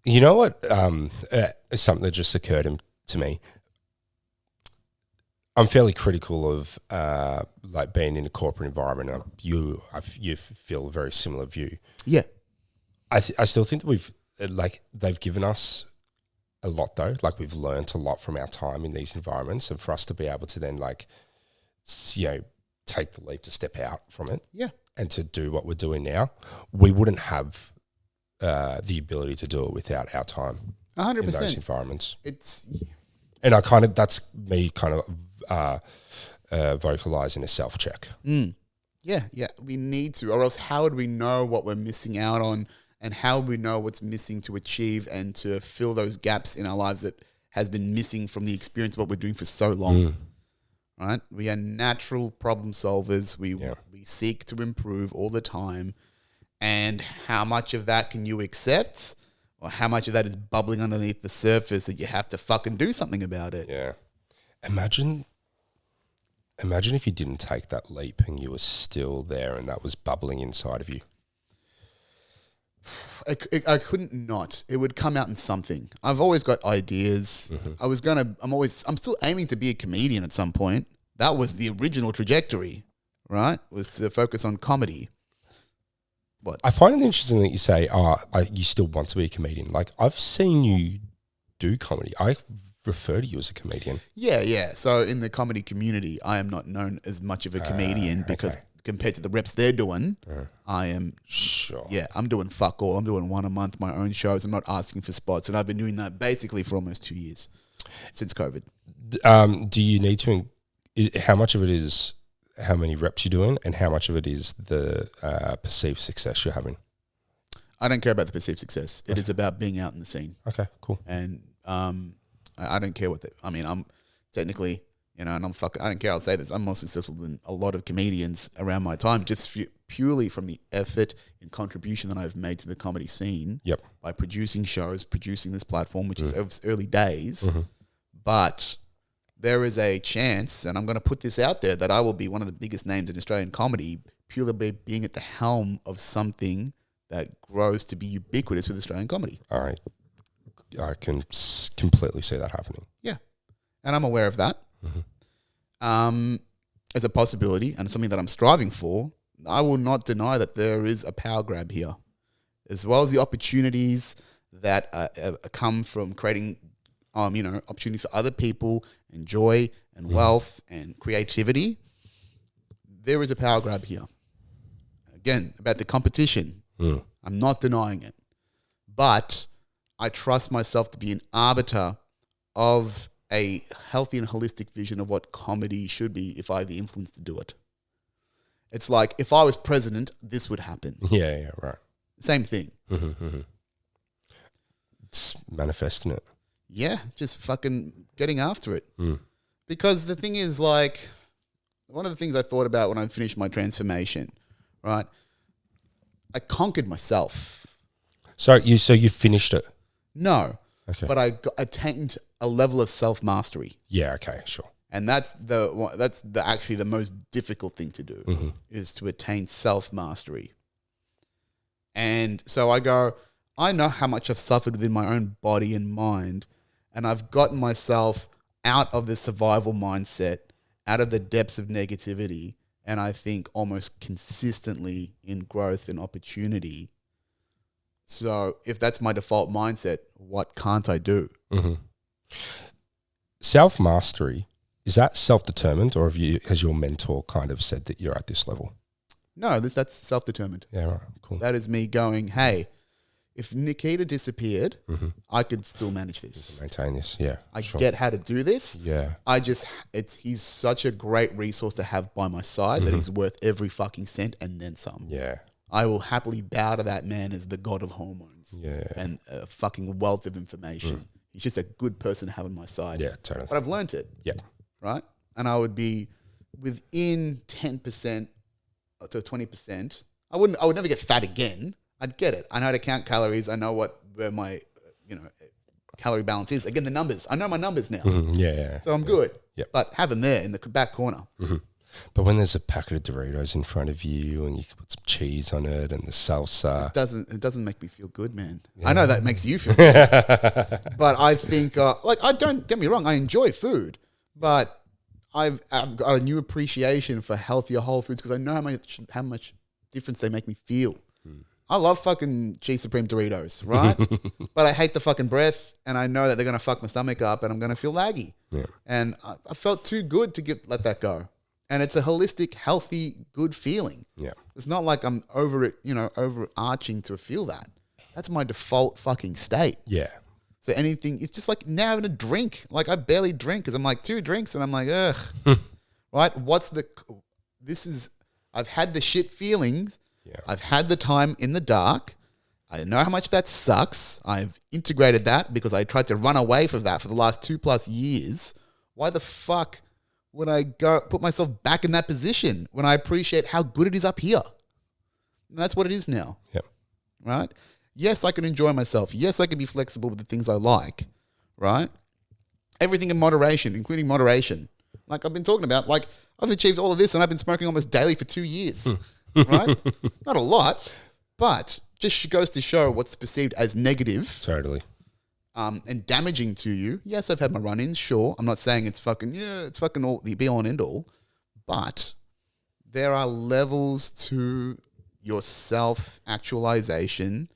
You know what? Something that just occurred to me. I'm fairly critical of like being in a corporate environment. You feel a very similar view. Yeah. I still think that they've given us a lot though. Like, we've learned a lot from our time in these environments, and for us to be able to then take the leap to step out from it. Yeah. And to do what we're doing now, we wouldn't have the ability to do it without our time 100%. in those environments. And that's me kind of vocalizing a self-check. Yeah. We need to, or else how would we know what we're missing out on, and how would we know what's missing to achieve and to fill those gaps in our lives that has been missing from the experience of what we're doing for so long. Right? We are natural problem solvers. We seek to improve all the time. And how much of that can you accept? Or how much of that is bubbling underneath the surface that you have to fucking do something about it? Yeah. Imagine if you didn't take that leap and you were still there and that was bubbling inside of you. I couldn't not. It would come out in something. I've always got ideas. I'm still aiming to be a comedian at some point. That was the original trajectory, right? Was to focus on comedy. What? I find it interesting that you say, you still want to be a comedian. Like, I've seen you do comedy. I refer to you as a comedian. Yeah. So in the comedy community, I am not known as much of a comedian because compared to the reps they're doing, I am sure. Yeah, I'm doing fuck all. I'm doing one a month, my own shows. I'm not asking for spots, and I've been doing that basically for almost 2 years since COVID. Do you need to? How much of it is how many reps you're doing, and how much of it is the perceived success you're having? I don't care about the perceived success. It is about being out in the scene. Okay, cool. And I don't care what I'm technically, and I don't care. I'll say this. I'm more successful than a lot of comedians around my time, just purely from the effort and contribution that I've made to the comedy scene. Yep. By producing shows, producing this platform, which is early days, but there is a chance, and I'm going to put this out there, that I will be one of the biggest names in Australian comedy purely by being at the helm of something that grows to be ubiquitous with Australian comedy. All right. I can completely see that happening. Yeah. And I'm aware of that. As a possibility and something that I'm striving for. I will not deny that there is a power grab here, as well as the opportunities that come from creating opportunities for other people and joy and wealth and creativity. There is a power grab here. Again, about the competition. I'm not denying it. But I trust myself to be an arbiter of a healthy and holistic vision of what comedy should be if I have the influence to do it. It's like, if I was president, this would happen. Yeah, right. Same thing. It's manifesting it. Yeah, just fucking getting after it. Because the thing is, like, one of the things I thought about when I finished my transformation, right? I conquered myself. So you finished it? No. Okay. But I attained a level of self-mastery. Yeah, okay, sure. And that's actually the most difficult thing to do, is to attain self-mastery. And so I know how much I've suffered within my own body and mind, and I've gotten myself out of the survival mindset, out of the depths of negativity, and I think almost consistently in growth and opportunity. So if that's my default mindset, what can't I do? Self-mastery, is that self-determined, or has your mentor kind of said that you're at this level? No, that's self-determined. Yeah, right, cool. That is me going, hey, if Nikita disappeared, I could still manage this. Maintain this, yeah. I get how to do this. Yeah. He's such a great resource to have by my side that he's worth every fucking cent and then some. Yeah. I will happily bow to that man as the god of hormones. Yeah. And a fucking wealth of information. He's just a good person to have on my side. Yeah, totally. But I've learned it. Yeah. Right? And I would be within 10% to 20%. I would never get fat again. I'd get it. I know how to count calories. I know where my calorie balance is. Again, the numbers. I know my numbers now. Yeah. So I'm good. Yeah. But have them there in the back corner. But when there's a packet of Doritos in front of you and you can put some cheese on it and the salsa, it doesn't make me feel good, man. Yeah. I know that makes you feel good. But I think, I don't get me wrong, I enjoy food, but I've got a new appreciation for healthier whole foods because I know how much difference they make me feel. I love fucking cheese supreme Doritos, right? But I hate the fucking breath, and I know that they're gonna fuck my stomach up, and I'm gonna feel laggy. Yeah. And I felt too good to let that go. And it's a holistic, healthy, good feeling. Yeah. It's not like I'm overarching to feel that. That's my default fucking state. Yeah. So anything, it's just like now having a drink. Like I barely drink because I'm like 2 drinks and I'm like, ugh. Right? I've had the shit feelings. Yeah. I've had the time in the dark. I know how much that sucks. I've integrated that because I tried to run away from that for the last 2+ years. Why the fuck would I go put myself back in that position when I appreciate how good it is up here? And that's what it is now. Yep. Right? Yes, I can enjoy myself. Yes, I can be flexible with the things I like. Right? Everything in moderation, including moderation. Like I've been talking about, like I've achieved all of this and I've been smoking almost daily for 2 years. Right? Not a lot, but just goes to show what's perceived as negative. Totally. And damaging to you. Yes, I've had my run-ins, sure. I'm not saying it's fucking all the be all and end all, but there are levels to your self-actualization,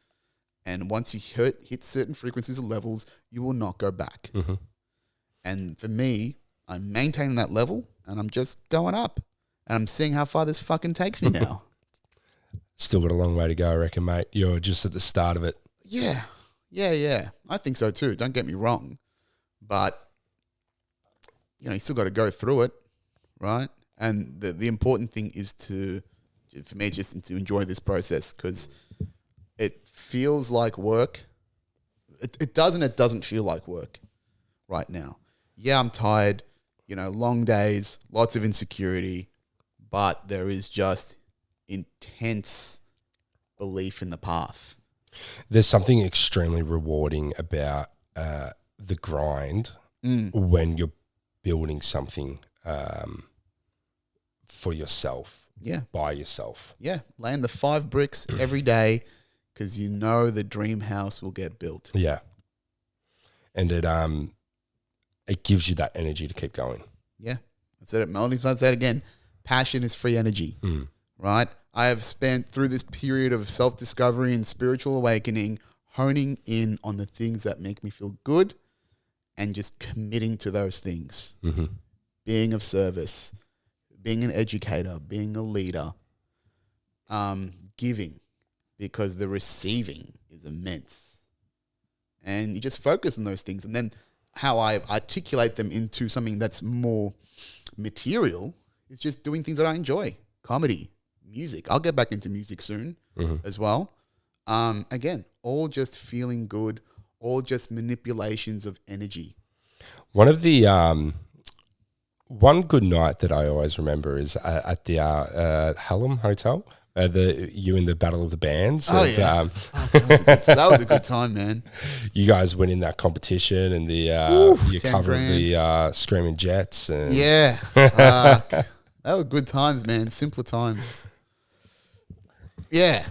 and once you hit certain frequencies or levels, you will not go back. Mm-hmm. And for me, I'm maintaining that level, and I'm just going up, and I'm seeing how far this fucking takes me now. Still got a long way to go, I reckon, mate. You're just at the start of it. Yeah. I think so too. Don't get me wrong. But, you still got to go through it, right? And the important thing is for me, just to enjoy this process, because it feels like work. It doesn't feel like work right now. Yeah, I'm tired, long days, lots of insecurity, but there is just intense belief in the path. There's something extremely rewarding about the grind when you're building something for yourself, by yourself. Yeah, laying the 5 bricks every day because the dream house will get built. Yeah, and it gives you that energy to keep going. Yeah, I've said it multiple times. I've said it again. Passion is free energy, right? I have spent through this period of self-discovery and spiritual awakening honing in on the things that make me feel good and just committing to those things. Mm-hmm. Being of service, being an educator, being a leader, giving, because the receiving is immense. And you just focus on those things. And then how I articulate them into something that's more material is just doing things that I enjoy. Comedy, music. I'll get back into music soon as well. Again, all just feeling good, all just manipulations of energy. One of the one good night that I always remember is at the Hallam Hotel. You in the Battle of the Bands. Oh, and, yeah. That was a good time, man. You guys went in that competition and you covered the Screaming Jets. And yeah. That were good times, man. Simpler times. Yeah.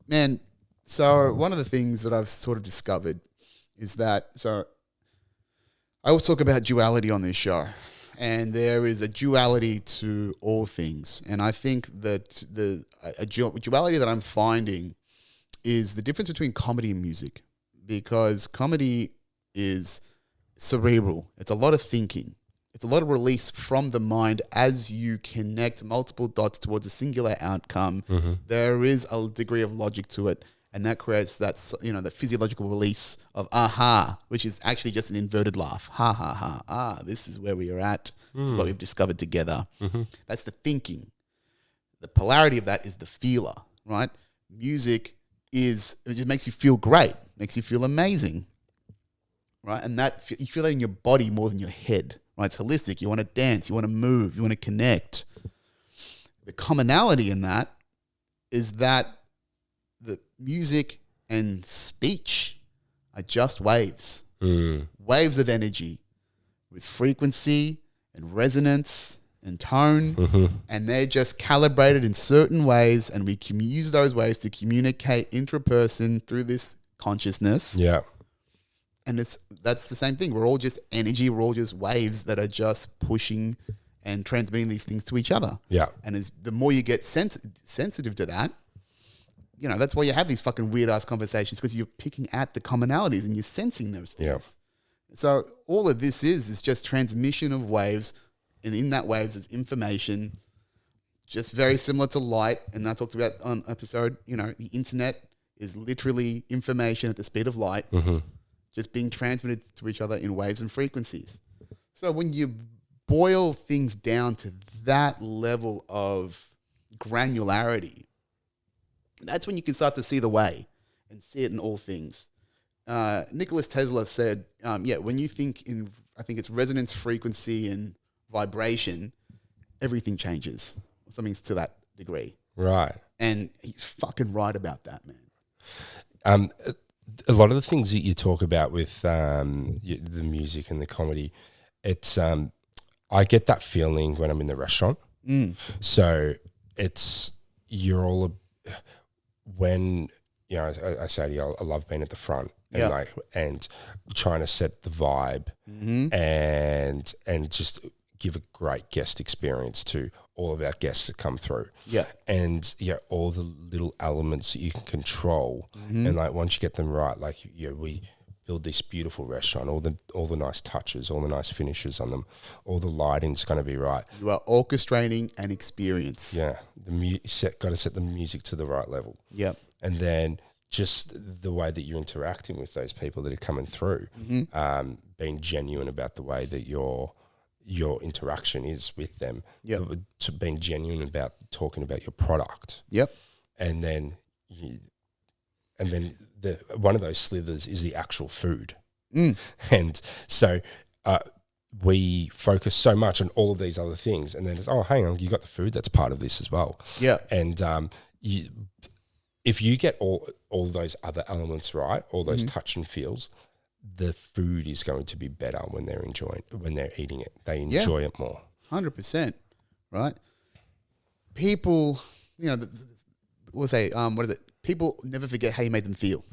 Man, so one of the things that I've sort of discovered is that, so I always talk about duality on this show, and there is a duality to all things. And I think that a duality that I'm finding is the difference between comedy and music, because comedy is cerebral. It's a lot of thinking. It's a lot of release from the mind as you connect multiple dots towards a singular outcome. Mm-hmm. There is a degree of logic to it, and that creates that, the physiological release of aha, which is actually just an inverted laugh. Ha, ha, ha. Ah, this is where we are at. This is what we've discovered together. Mm-hmm. That's the thinking. The polarity of that is the feeler, right? Music it just makes you feel great, makes you feel amazing, right? And that you feel that in your body more than your head. Right, it's holistic. You want to dance, you want to move, you want to connect. The commonality in that is that the music and speech are just waves. Waves of energy with frequency and resonance and tone. And they're just calibrated in certain ways, and we can use those waves to communicate intra-person through this consciousness. Yeah. And that's the same thing. We're all just energy. We're all just waves that are just pushing and transmitting these things to each other. Yeah. And the more you get sensitive to that, that's why you have these fucking weird ass conversations, because you're picking at the commonalities and you're sensing those things. Yeah. So all of this is just transmission of waves, and in that waves is information, just very similar to light. And I talked about on episode, the internet is literally information at the speed of light. Just being transmitted to each other in waves and frequencies. So when you boil things down to that level of granularity, that's when you can start to see the way and see it in all things. Nicholas Tesla said, when you think in, I think it's resonance, frequency, and vibration, everything changes. Something to that degree. Right. And he's fucking right about that, man. A lot of the things that you talk about with the music and the comedy, it's I get that feeling when I'm in the restaurant. So it's when I say to you, I love being at the front and and trying to set the vibe and just give a great guest experience to all of our guests that come through. Yeah. And all the little elements that you can control. And like once you get them right, like we build this beautiful restaurant, all the nice touches, all the nice finishes on them, all the lighting's going to be right. You are orchestrating an experience. Yeah. Got to set the music to the right level. Yep. And then just the way that you're interacting with those people that are coming through, being genuine about the way that your interaction is with them, to being genuine about talking about your product. Yep. And then one of those slithers is the actual food. And so we focus so much on all of these other things, and then it's, oh, hang on, you got the food, that's part of this as well. Yeah. And if you get all those other elements right, all those touch and feels, the food is going to be better when they're eating it. They enjoy it more. 100%. Right? People, we'll say, what is it? People never forget how you made them feel.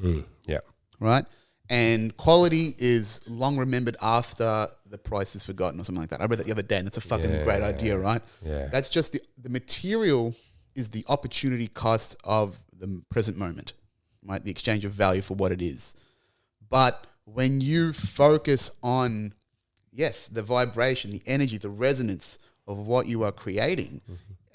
Yeah. Right? And quality is long remembered after the price is forgotten or something like that. I read that the other day, and it's a fucking great idea, right? Yeah. That's just the material is the opportunity cost of the present moment, right? The exchange of value for what it is. But when you focus on, the vibration, the energy, the resonance of what you are creating,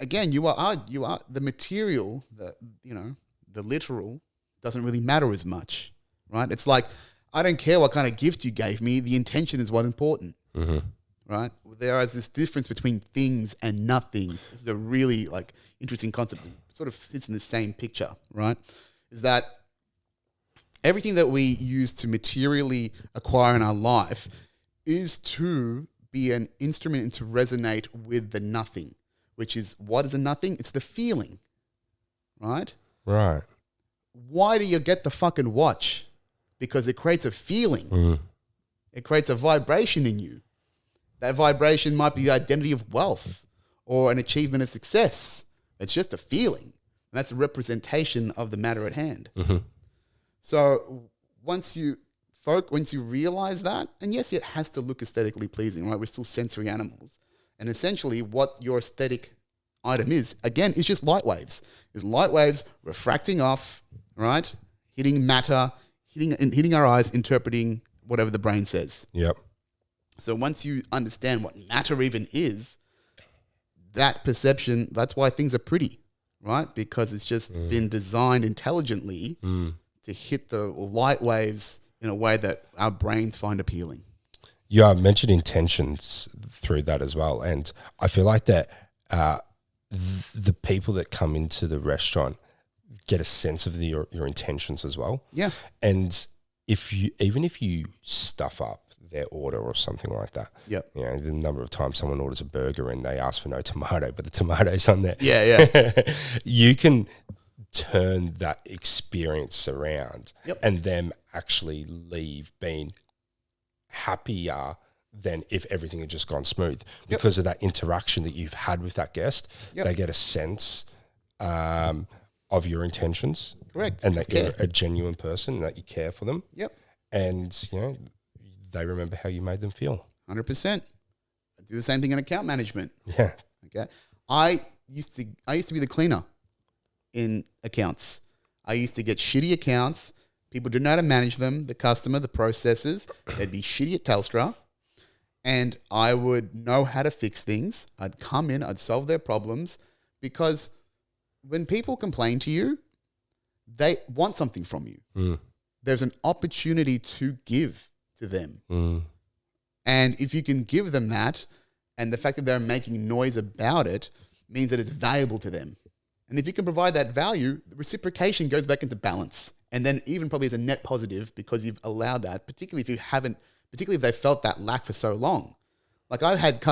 again, you are the material, the literal doesn't really matter as much, right? It's like, I don't care what kind of gift you gave me. The intention is what's important, right? There is this difference between things and nothings. This is a really interesting concept. It sort of fits in the same picture, right? Is that everything that we use to materially acquire in our life is to be an instrument and to resonate with the nothing, which is, what is a nothing? It's the feeling, right? Right. Why do you get the fucking watch? Because it creates a feeling. It creates a vibration in you. That vibration might be the identity of wealth or an achievement of success. It's just a feeling. And that's a representation of the matter at hand. So once you realize that, and yes, it has to look aesthetically pleasing, right? We're still sensory animals. And essentially what your aesthetic item is, again, is just light waves. Is light waves refracting off, right? Hitting matter, hitting our eyes, interpreting whatever the brain says. Yep. So once you understand what matter even is, that perception, that's why things are pretty, right? Because it's just been designed intelligently to hit the light waves in a way that our brains find appealing. Yeah, I mentioned intentions through that as well. And I feel like that the people that come into the restaurant get a sense of your intentions as well. Yeah. And even if you stuff up their order or something like that. Yep. The number of times someone orders a burger and they ask for no tomato, but the tomato's on there. Yeah. You can turn that experience around and them actually leave being happier than if everything had just gone smooth because of that interaction that you've had with that guest. They get a sense of your intentions. Correct. And that you're a genuine person and that you care for them. Yep. And, they remember how you made them feel. 100%. I do the same thing in account management. Yeah. Okay. I used to be the cleaner in accounts. I used to get shitty accounts. People didn't know how to manage them, the customer, the processes. They'd be shitty at Telstra. And I would know how to fix things. I'd come in, I'd solve their problems. Because when people complain to you, they want something from you. There's an opportunity to give to them. And if you can give them that, and the fact that they're making noise about it means that it's valuable to them. And if you can provide that value, the reciprocation goes back into balance. And then even probably as a net positive because you've allowed that, particularly if they felt that lack for so long. Like I had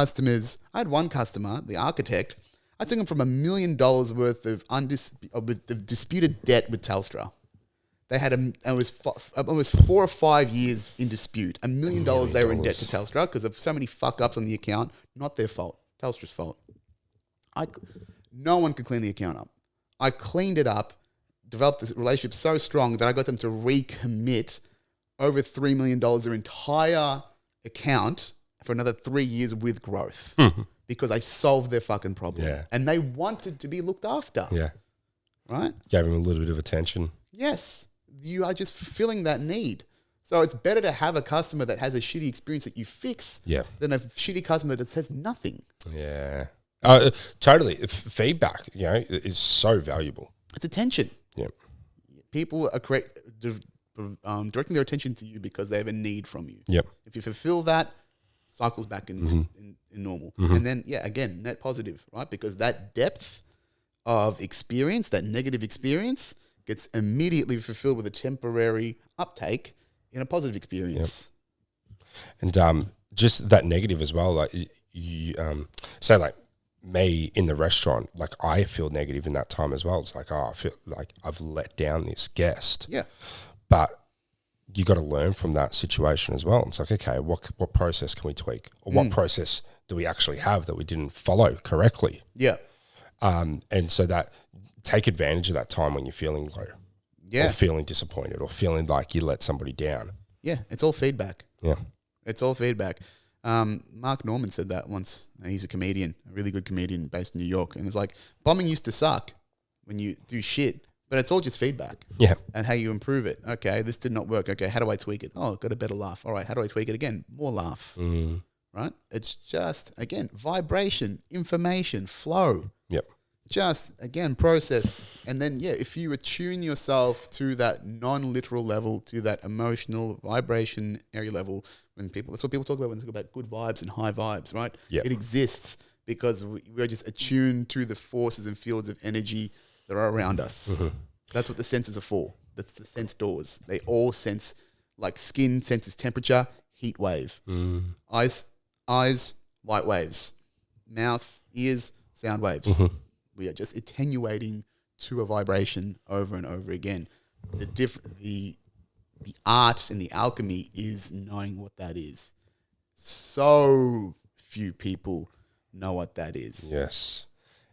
one customer, the architect, I took them from $1 million worth of disputed debt with Telstra. They had almost 4 or 5 years in dispute. $1 million they were in debt to Telstra because of so many fuck ups on the account. Not their fault. Telstra's fault. No one could clean the account up. I cleaned it up, developed this relationship so strong that I got them to recommit over $3 million their entire account for another 3 years with growth because I solved their fucking problem. Yeah. And they wanted to be looked after. Yeah. Right? Gave them a little bit of attention. Yes. You are just fulfilling that need. So it's better to have a customer that has a shitty experience that you fix than a shitty customer that says nothing. Yeah. Totally. Feedback, is so valuable. It's attention. Yeah. People are directing their attention to you because they have a need from you. Yep. If you fulfill that, cycles back in normal. And then, again, net positive, right? Because that depth of experience, that negative experience, gets immediately fulfilled with a temporary uptake in a positive experience. Yep. And just that negative as well, like you say like me in the restaurant, like I feel negative in that time as well. It's like, I feel like I've let down this guest. Yeah. But you got to learn from that situation as well. It's like, okay, what process can we tweak? Or what process do we actually have that we didn't follow correctly? Yeah. And so that take advantage of that time when you're feeling low. Yeah. Or feeling disappointed or feeling like you let somebody down. Yeah. It's all feedback. Yeah. It's all feedback. Mark Norman said that once. He's a comedian, a really good comedian based in New York. And it's like, bombing used to suck when you do shit, but it's all just feedback. Yeah. And how you improve it. Okay, this did not work. Okay, how do I tweak it? Oh, got a better laugh. All right, how do I tweak it again? More laugh. Right? It's just, again, vibration, information, flow. Yep. Just, again, process. And then, if you attune yourself to that non-literal level, to that emotional vibration area level, that's what people talk about when they talk about good vibes and high vibes, right? Yep. It exists because we are just attuned to the forces and fields of energy that are around us. That's what the senses are for. That's the sense doors. They all sense, like skin senses temperature, heat wave. Eyes, light waves. Mouth, ears, sound waves. We are just attenuating to a vibration over and over again. The art and the alchemy is knowing what that is. So few people know what that is. Yes.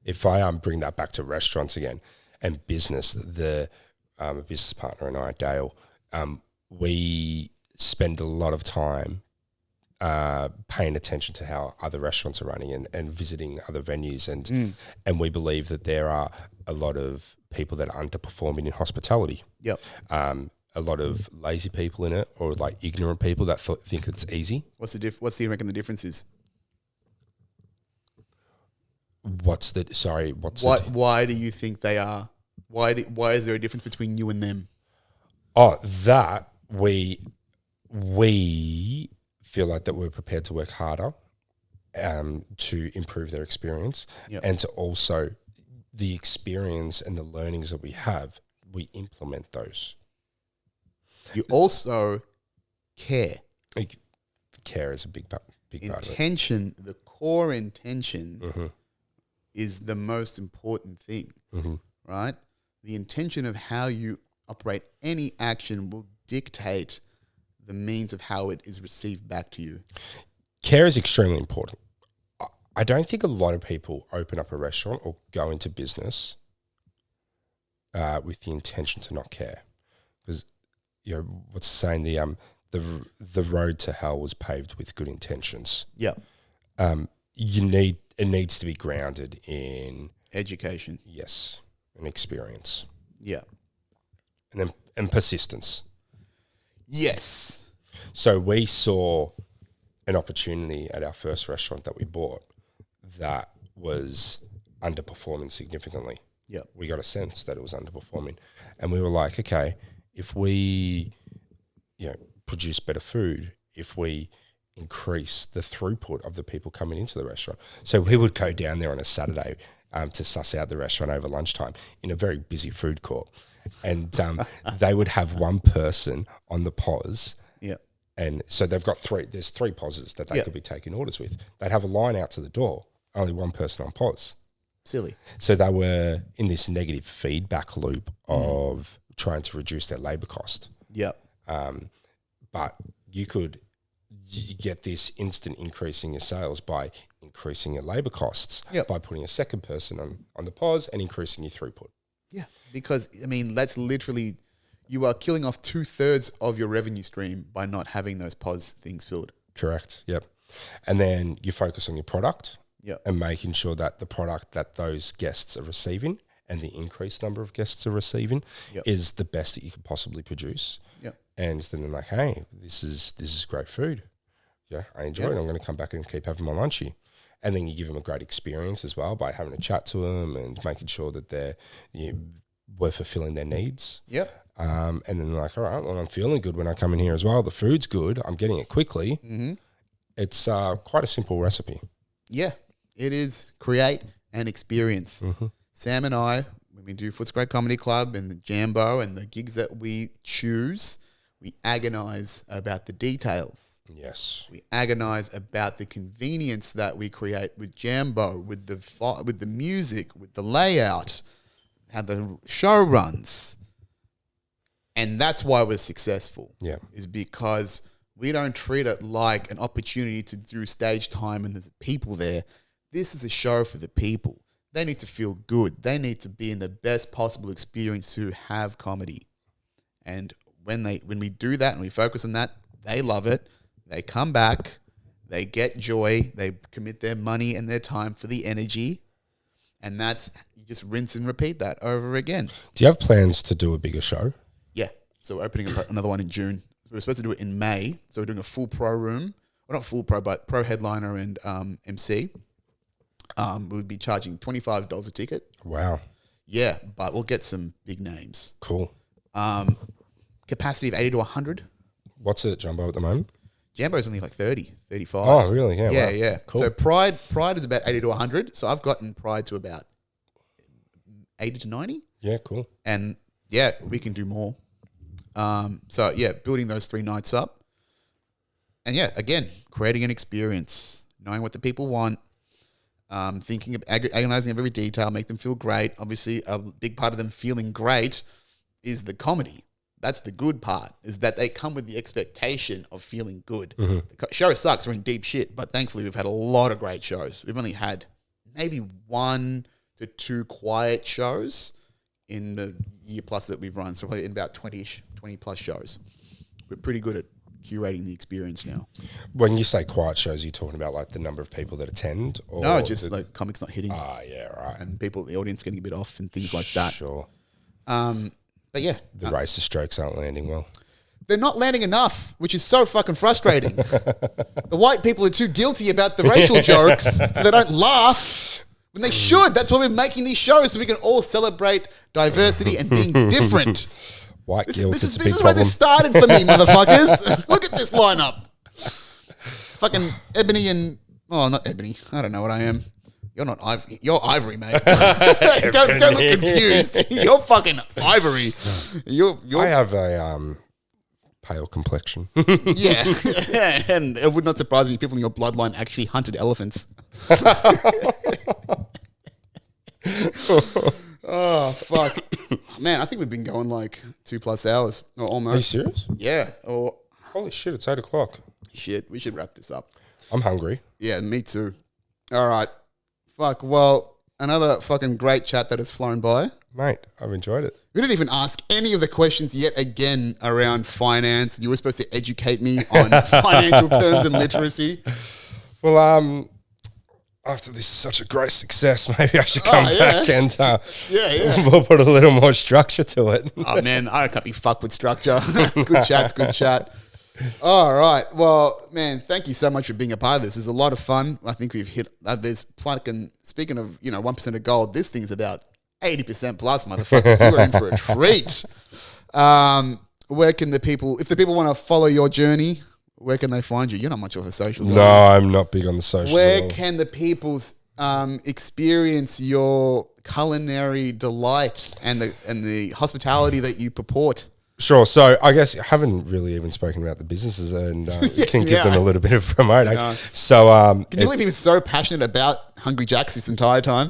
If I bring that back to restaurants again and business, a business partner and I, Dale, we spend a lot of time paying attention to how other restaurants are running and visiting other venues. And we believe that there are a lot of people that are underperforming in hospitality. Yep. A lot of lazy people in it, or like ignorant people that think it's easy. What's do you reckon the difference is? Why do you think they are? Why is there a difference between you and them? Oh, that we feel like that we're prepared to work harder to improve their experience, and to also the experience and the learnings that we have, we implement those. You also care. Care is a big part of it. Intention, the core intention is the most important thing, right? The intention of how you operate any action will dictate the means of how it is received back to you. Care is extremely important. I don't think a lot of people open up a restaurant or go into business with the intention to not care, because what's the saying, the road to hell was paved with good intentions. Yeah. It needs to be grounded in education. Yes, and experience. Yeah. And persistence. Yes. So we saw an opportunity at our first restaurant that we bought that was underperforming significantly. Yeah. We got a sense that it was underperforming. And we were like, okay, if we produce better food, if we increase the throughput of the people coming into the restaurant. So we would go down there on a Saturday to suss out the restaurant over lunchtime in a very busy food court. And they would have one person on the POS. Yeah. And so they've got there's three POSes that they could be taking orders with. They'd have a line out to the door, only one person on POS. Silly. So they were in this negative feedback loop of trying to reduce their labor cost. Yep. But you get this instant increase in your sales by increasing your labor costs, by putting a second person on the pause and increasing your throughput. Yeah, because, I mean, that's literally, you are killing off 2/3 of your revenue stream by not having those pause things filled. Correct, yep. And then you focus on your product and making sure that the product that those guests are receiving and the increased number of guests are receiving is the best that you can possibly produce. Yep. And then they're like, hey, this is great food. Yeah, I enjoy it. I'm going to come back and keep having my lunchie. And then you give them a great experience as well by having a chat to them and making sure that we're fulfilling their needs. Yep. And then they're like, all right, well, I'm feeling good when I come in here as well. The food's good. I'm getting it quickly. Mm-hmm. It's quite a simple recipe. Yeah, it is. Create an experience. Mm-hmm. Sam and I, when we do Footscray Comedy Club and the Jambo and the gigs that we choose, we agonize about the details. Yes. We agonize about the convenience that we create with Jambo, with the music, with the layout, how the show runs. And that's why we're successful. Yeah. Is because we don't treat it like an opportunity to do stage time and there's people there. This is a show for the people. They need to feel good. They need to be in the best possible experience to have comedy. And when we do that and we focus on that, they love it. They come back, they get joy, they commit their money and their time for the energy, and you just rinse and repeat that over again. Do you have plans to do a bigger show? Yeah, so we're opening another one in June. We were supposed to do it in May, so we're doing a full pro room. Well, not full pro, but pro headliner and MC. We'll be charging $25 a ticket. Wow. Yeah, but we'll get some big names. Cool. Capacity of 80 to 100. What's it, Jumbo, at the moment? Jambo's only like 30, 35. Oh, really? Yeah. Yeah, wow. yeah. Cool. So Pride is about 80 to 100. So I've gotten Pride to about 80 to 90. Yeah, cool. And yeah, we can do more. So yeah, building those 3 nights up. And yeah, again, creating an experience, knowing what the people want, thinking of agonizing of every detail, make them feel great. Obviously, a big part of them feeling great is the comedy. That's the good part, is that they come with the expectation of feeling good. Mm-hmm. The show sucks. We're in deep shit, but thankfully we've had a lot of great shows. We've only had maybe 1 to 2 quiet shows in the year plus that we've run. So probably in about 20 plus shows. We're pretty good at curating the experience now. When you say quiet shows, you're talking about like the number of people that attend? Or no, just like comics not hitting. Yeah, right. And the audience getting a bit off and things like that. Sure. But yeah. The racist jokes aren't landing well. They're not landing enough, which is so fucking frustrating. The white people are too guilty about the racial jokes, so they don't laugh when they should. That's why we're making these shows, so we can all celebrate diversity and being different. White guilt is a big This is problem. where this started for me, motherfuckers. Look at this lineup. Fucking Ebony and... Oh, not Ebony. I don't know what I am. You're not Ivory. You're Ivory, mate. don't look confused. You're fucking Ivory. You're I have a pale complexion. Yeah. And it would not surprise me if people in your bloodline actually hunted elephants. Oh, fuck. Man, I think we've been going like 2+ hours. Or almost. Are you serious? Yeah. Or Holy shit, it's 8 o'clock. Shit, we should wrap this up. I'm hungry. Yeah, me too. All right. Fuck, well, another fucking great chat that has flown by. Mate, I've enjoyed it. We didn't even ask any of the questions yet again around finance. You were supposed to educate me on financial terms and literacy. Well, after this is such a great success, maybe I should come back and we'll put a little more structure to it. Oh, man, I can't be fucked with structure. Good chat's good chat. All right. Well, man, thank you so much for being a part of this. It's a lot of fun. I think we've hit, there's fucking, speaking of, 1% of gold, this thing's about 80% plus, motherfuckers. You're in for a treat. Where can the people, if the people want to follow your journey, where can they find you? You're not much of a social guy. No, I'm not big on the social. Where can the people experience your culinary delight and the hospitality that you purport? Sure. So I guess I haven't really even spoken about the businesses, and can give them a little bit of promote. Yeah. So Can you believe he was so passionate about Hungry Jacks this entire time?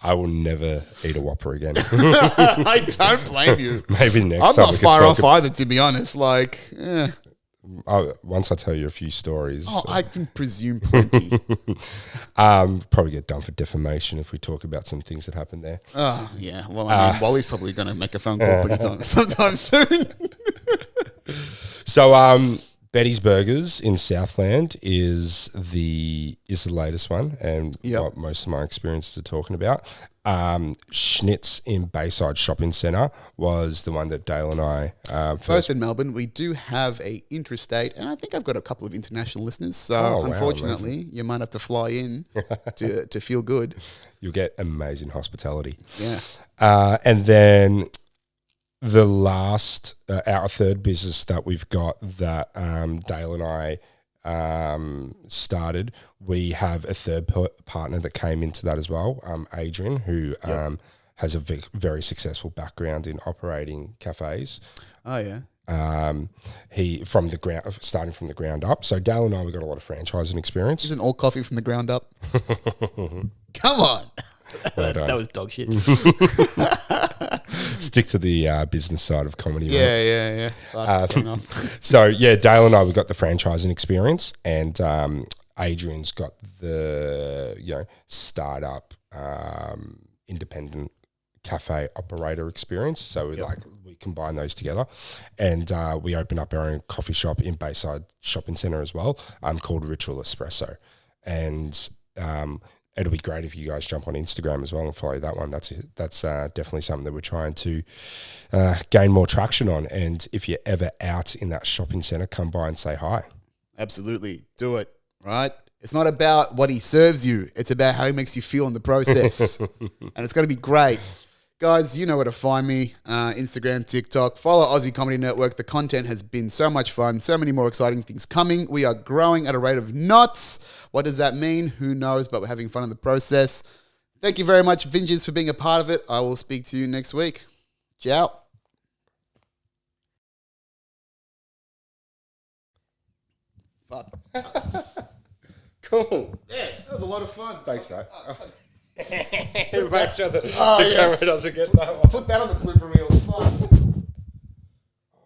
I will never eat a Whopper again. I don't blame you. Maybe next I'm time not we can far talk off either, to be honest. Like, once I tell you a few stories. I can presume plenty. Probably get done for defamation if we talk about some things that happened there. Oh, yeah. Well, I mean, Wally's probably going to make a phone call sometime soon. So, Betty's Burgers in Southland is the latest one, and what most of my experiences are talking about. Schnitz in Bayside Shopping Centre was the one that Dale and I both in Melbourne. We do have a interstate, and I think I've got a couple of international listeners. So unfortunately, you might have to fly in to feel good. You'll get amazing hospitality. Yeah, and then the last, our third business that we've got that Dale and I started, we have a third partner that came into that as well, Adrian, who has a very successful background in operating cafes. Oh yeah. He starting from the ground up. So Dale and I, we got a lot of franchising experience. Isn't all coffee from the ground up? Come on. Well done. That was dog shit. Stick to the business side of comedy. Yeah. So yeah, Dale and I, we got the franchising experience, and Adrian's got the startup independent cafe operator experience. So we combine those together, and we open up our own coffee shop in Bayside Shopping Centre as well, called Ritual Espresso, and it'll be great if you guys jump on Instagram as well and follow that one. That's definitely something that we're trying to gain more traction on. And if you're ever out in that shopping centre, come by and say hi. Absolutely. Do it, right? It's not about what he serves you. It's about how he makes you feel in the process. And it's going to be great. Guys, you know where to find me. Instagram, TikTok. Follow Aussie Comedy Network. The content has been so much fun. So many more exciting things coming. We are growing at a rate of knots. What does that mean? Who knows? But we're having fun in the process. Thank you very much, Vinges, for being a part of it. I will speak to you next week. Ciao. Fuck. Cool. Yeah, that was a lot of fun. Thanks, mate. Make sure the camera doesn't get that one. Put that on the blooper reel.